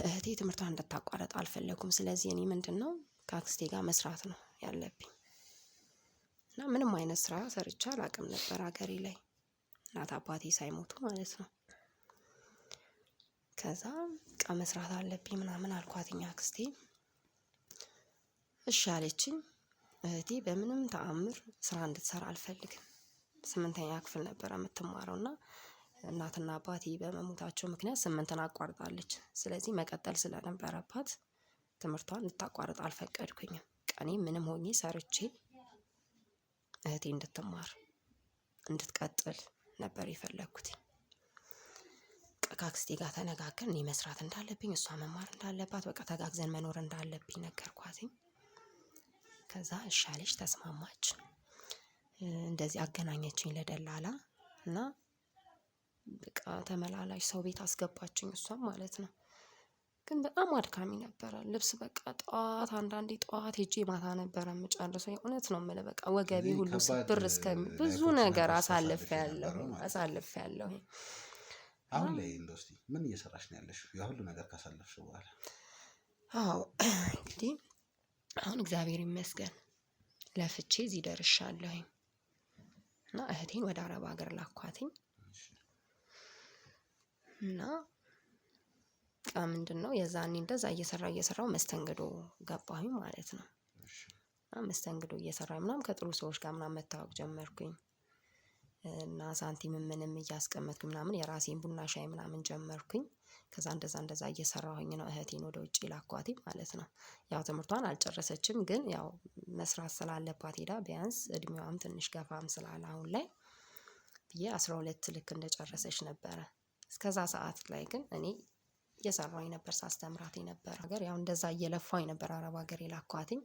Speaker 3: እህቴ ትምህርቷን እንድታቋረጥ አልፈለጉም። ስለዚህ እኔ ምንድነው ከአክስቴ ጋር መስራት ነው ያለብኝ እና ምንም አይነት ስራ ሰርቼ አላውቅም ነበር ሀገሬ ላይ እናት አባቴ ሳይሞቱ ማለት ነው። ከዛ በቃ መስራት አለብኝ ምናምን አልኳትኝ አክስቴ እሺ አለችኝ። እህቴ በምንም ተአምር ስራ እንድትሰራ አልፈልግም። 8ኛ ክፍል ነበር የምትማረው እና እናትና አባቴ በመሞታቸው ምክንያት 8ን አቋርጣለች። ስለዚህ መቀጠል ስለነበረባት ትምህርቷን እንድታቋርጥ አልፈቀድኩኝም። ቀኔ ምንም ሆኜ ሰርቼ እህቴ እንድትማር እንድትቀጥል ነበር የፈለኩት። ከአክስቴ ጋር ተነጋገርን። እኔ መስራት እንዳለብኝ እሷ መማር እንዳለባት በቃ ተጋግዘን መኖር እንዳለብኝ ነገርኳትኝ። ከዛ እሺ አለች፣ ተስማማች። እንደዚህ አገናኘችኝ ለደላላ እና በቃ ተመላላሽ ሰው ቤት አስገባችኝ እሷም ማለት ነው። ግን በጣም አድካሚ ነበረ። ልብስ በቃ ጠዋት አንዳንዴ ጠዋት ሄጄ ማታ ነበረ የምጨርሰው። እውነት ነው የምልህ በቃ ወገቤ ሁሉ ስብር ብዙ ነገር አሳልፌያለሁ።
Speaker 1: አሁን ላይ እንደው እስኪ ምን እየሰራሽ ነው ያለሽው ያ ሁሉ ነገር ካሳለፍሽ በኋላ?
Speaker 3: አዎ እንግዲህ አሁን እግዚአብሔር ይመስገን ለፍቼ እዚህ ደርሻለሁኝ እና እህቴን ወደ አረብ ሀገር ላኳትኝ እና ምንድነው የዛኔ እንደዛ እየሰራው መስተንግዶ ገባሁኝ ማለት ነው። መስተንግዶ እየሰራሁ ምናምን ከጥሩ ሰዎች ጋር ምናምን መታወቅ ጀመርኩኝ እና ሳንቲም ምንም እያስቀመጥኩኝ ምናምን የራሴን ቡና ሻይ ምናምን ጀመርኩኝ። ከዛ እንደዛ እየሰራሁኝ ነው እህቴን ወደ ውጪ ላኳትኝ ማለት ነው። ያው ትምህርቷን አልጨረሰችም ግን ያው መስራት ስላለባት ሄዳ ቢያንስ እድሜዋም ትንሽ ገፋም ስላለ አሁን ላይ ብዬ 12 ልክ እንደጨረሰች ነበረ። እስከዛ ሰዓት ላይ ግን እኔ እየሰራሁኝ ነበር ሳስተምራት ነበር ሀገር ያው እንደዛ እየለፋሁኝ ነበር አረብ ሀገር የላኳትኝ።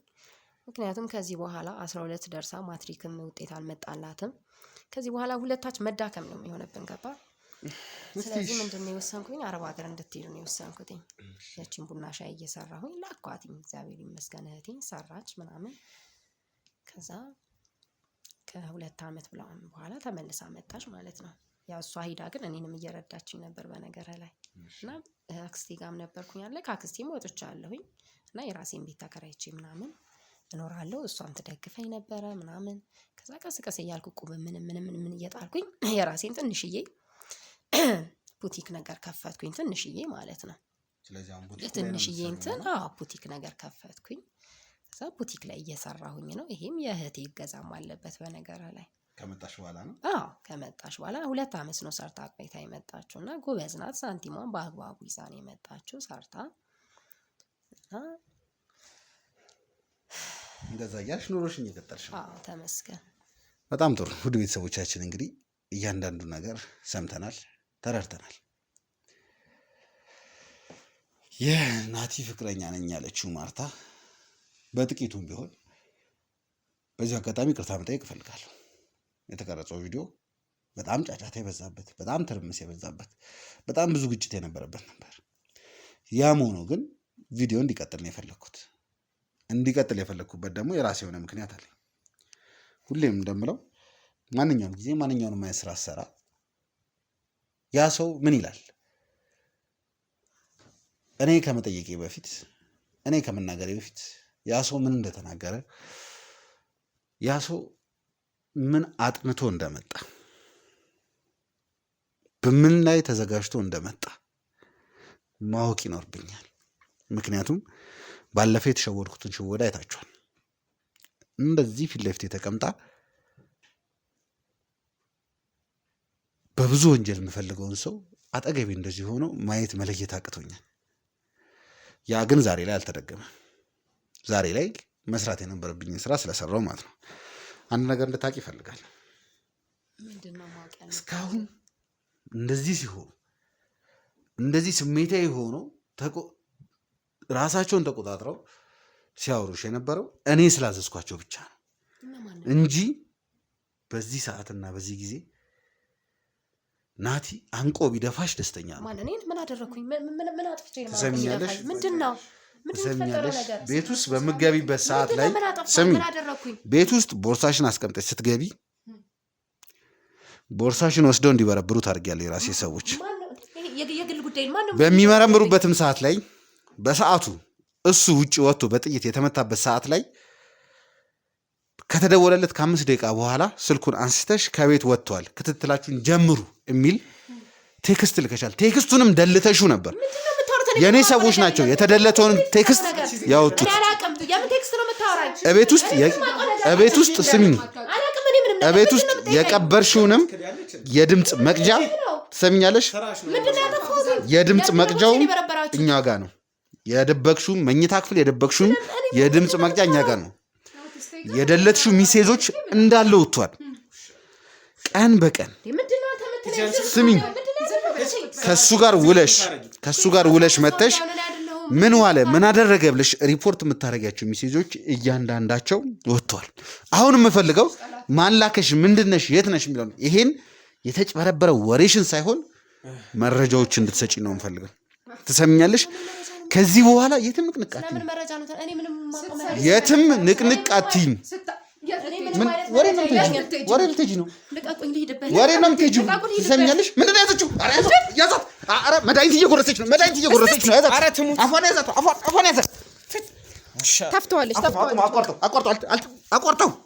Speaker 3: ምክንያቱም ከዚህ በኋላ 12 ደርሳ ማትሪክም ውጤት አልመጣላትም። ከዚህ በኋላ ሁለታችን መዳከም ነው የሚሆነብን ገባ። ስለዚህ ምንድነው የወሰንኩኝ አረብ ሀገር እንድትሄድ ነው የወሰንኩትኝ። ያቺን ቡና ሻይ እየሰራሁኝ ላኳትኝ። እግዚአብሔር ይመስገን እህቴን ሰራች ምናምን። ከዛ ከ2 አመት በኋላ ተመልሳ መጣች ማለት ነው። ያው እሷ ሄዳ ግን እኔንም እየረዳችኝ ነበር በነገር ላይ እና አክስቴ ጋርም ነበርኩኝ አለ ከአክስቴም ወጥቻለሁኝ እና የራሴን ቤት ተከራይቼ ምናምን እኖራለሁ። እሷም ትደግፈኝ ነበረ ምናምን። ከዛ ቀስ እያልኩ ቁብ ምን እየጣልኩኝ የራሴን ትንሽዬ ቡቲክ ነገር ከፈትኩኝ ትንሽዬ ማለት ነው።
Speaker 1: ስለዚህ አሁን
Speaker 3: ትንሽዬ ቡቲክ ነገር ከፈትኩኝ። ከዛ ቡቲክ ላይ እየሰራሁኝ ነው። ይሄም የእህቴ እገዛም አለበት በነገር ላይ።
Speaker 1: ከመጣሽ በኋላ ነው?
Speaker 3: ከመጣሽ በኋላ 2 አመት ነው ሰርታ ቆይታ የመጣችው እና ጎበዝ ናት። ሳንቲሟን በአግባቡ ይዛ ነው የመጣችው ሰርታ እና
Speaker 1: እንደዛ እያልሽ ኑሮሽን እየቀጠልሽ ነው?
Speaker 3: ተመስገን።
Speaker 1: በጣም ጥሩ። ውድ ቤተሰቦቻችን እንግዲህ እያንዳንዱ ነገር ሰምተናል፣ ተረድተናል። የናቲ ፍቅረኛ ነኝ ያለችው ማርታ በጥቂቱም ቢሆን በዚህ አጋጣሚ ይቅርታ መጠየቅ እፈልጋለሁ። የተቀረጸው ቪዲዮ በጣም ጫጫታ የበዛበት፣ በጣም ትርምስ የበዛበት፣ በጣም ብዙ ግጭት የነበረበት ነበር። ያም ሆኖ ግን ቪዲዮ እንዲቀጥል ነው የፈለግኩት። እንዲቀጥል የፈለግኩበት ደግሞ የራሴ የሆነ ምክንያት አለኝ። ሁሌም እንደምለው ማንኛውም ጊዜ ማንኛውንም አይነት ስራ ሰራ ያ ሰው ምን ይላል እኔ ከመጠየቄ በፊት እኔ ከመናገሬ በፊት ያ ሰው ምን እንደተናገረ ያ ሰው ምን አጥንቶ እንደመጣ በምን ላይ ተዘጋጅቶ እንደመጣ ማወቅ ይኖርብኛል። ምክንያቱም ባለፈው የተሸወድኩትን ሽወዳ አይታችኋል። እንደዚህ ፊት ለፊት ተቀምጣ በብዙ ወንጀል የምፈልገውን ሰው አጠገቤ እንደዚህ ሆኖ ማየት መለየት አቅቶኛል። ያ ግን ዛሬ ላይ አልተደገመም። ዛሬ ላይ መስራት የነበረብኝን ስራ ስለሰራው ማለት ነው። አንድ ነገር እንድታቂ ይፈልጋል።
Speaker 3: ምንድነው ማውቂያ?
Speaker 1: እስካሁን እንደዚህ ሲሆኑ እንደዚህ ስሜታዊ ሆኖ ራሳቸውን ተቆጣጥረው ሲያወሩሽ የነበረው እኔ ስላዘዝኳቸው ብቻ ነው እንጂ በዚህ ሰዓትና በዚህ ጊዜ ናቲ አንቆ ቢደፋሽ ደስተኛ ነው።
Speaker 3: ማን እኔን ምን አደረኩኝ? ምን አጥፍቼ ነው?
Speaker 1: ትሰሚኛለሽ?
Speaker 3: ምንድነው
Speaker 1: ትሰሚኛለሽ? ቤት ውስጥ በምትገቢበት ሰዓት ላይ ስሚ፣ ቤት ውስጥ ቦርሳሽን አስቀምጠሽ ስትገቢ ቦርሳሽን ወስደው እንዲበረብሩ ታደርጊያለሽ የራሴ ሰዎች።
Speaker 3: የግል ጉዳይ
Speaker 1: በሚመረምሩበትም ሰዓት ላይ በሰዓቱ እሱ ውጭ ወጥቶ በጥይት የተመታበት ሰዓት ላይ ከተደወለለት ከ5 ደቂቃ በኋላ ስልኩን አንስተሽ ከቤት ወጥቷል ክትትላችሁን ጀምሩ የሚል ቴክስት ልከሻል። ቴክስቱንም ደልተሹ ነበር። የኔ ሰዎች ናቸው የተደለተውን ቴክስት ያወጡት። እቤት ውስጥ ስሚኝ፣ እቤት ውስጥ የቀበርሽውንም የድምፅ መቅጃ ትሰሚኛለሽ? የድምፅ መቅጃው እኛ ጋር ነው። የደበቅሽው መኝታ ክፍል የደበቅሽውን የድምፅ መቅጃ እኛ ጋር ነው። የደለትሽው ሚሴጆች እንዳለ ወጥቷል። ቀን በቀን ስሚኝ፣ ከሱ ጋር ውለሽ መተሽ ምን ዋለ ምን አደረገ ብለሽ ሪፖርት የምታደርጊያቸው ሚሴጆች እያንዳንዳቸው ወጥቷል። አሁን የምፈልገው ማላከሽ ምንድነሽ የት ነሽ የሚለው ይሄን የተጭበረበረ ወሬሽን ሳይሆን መረጃዎች እንድትሰጪ ነው የምፈልገው። ትሰሚኛለሽ? ከዚህ በኋላ የትም ንቅንቅ አትይም። ወሬ ነው የምትሄጂው? ትሰሚኛለሽ? ምንድን ነው ያዘችው? ያዛት! ኧረ መድኃኒት እየጎረሰች ነው። አፏን ያዛት! ተፍተዋለች። አቋርጠው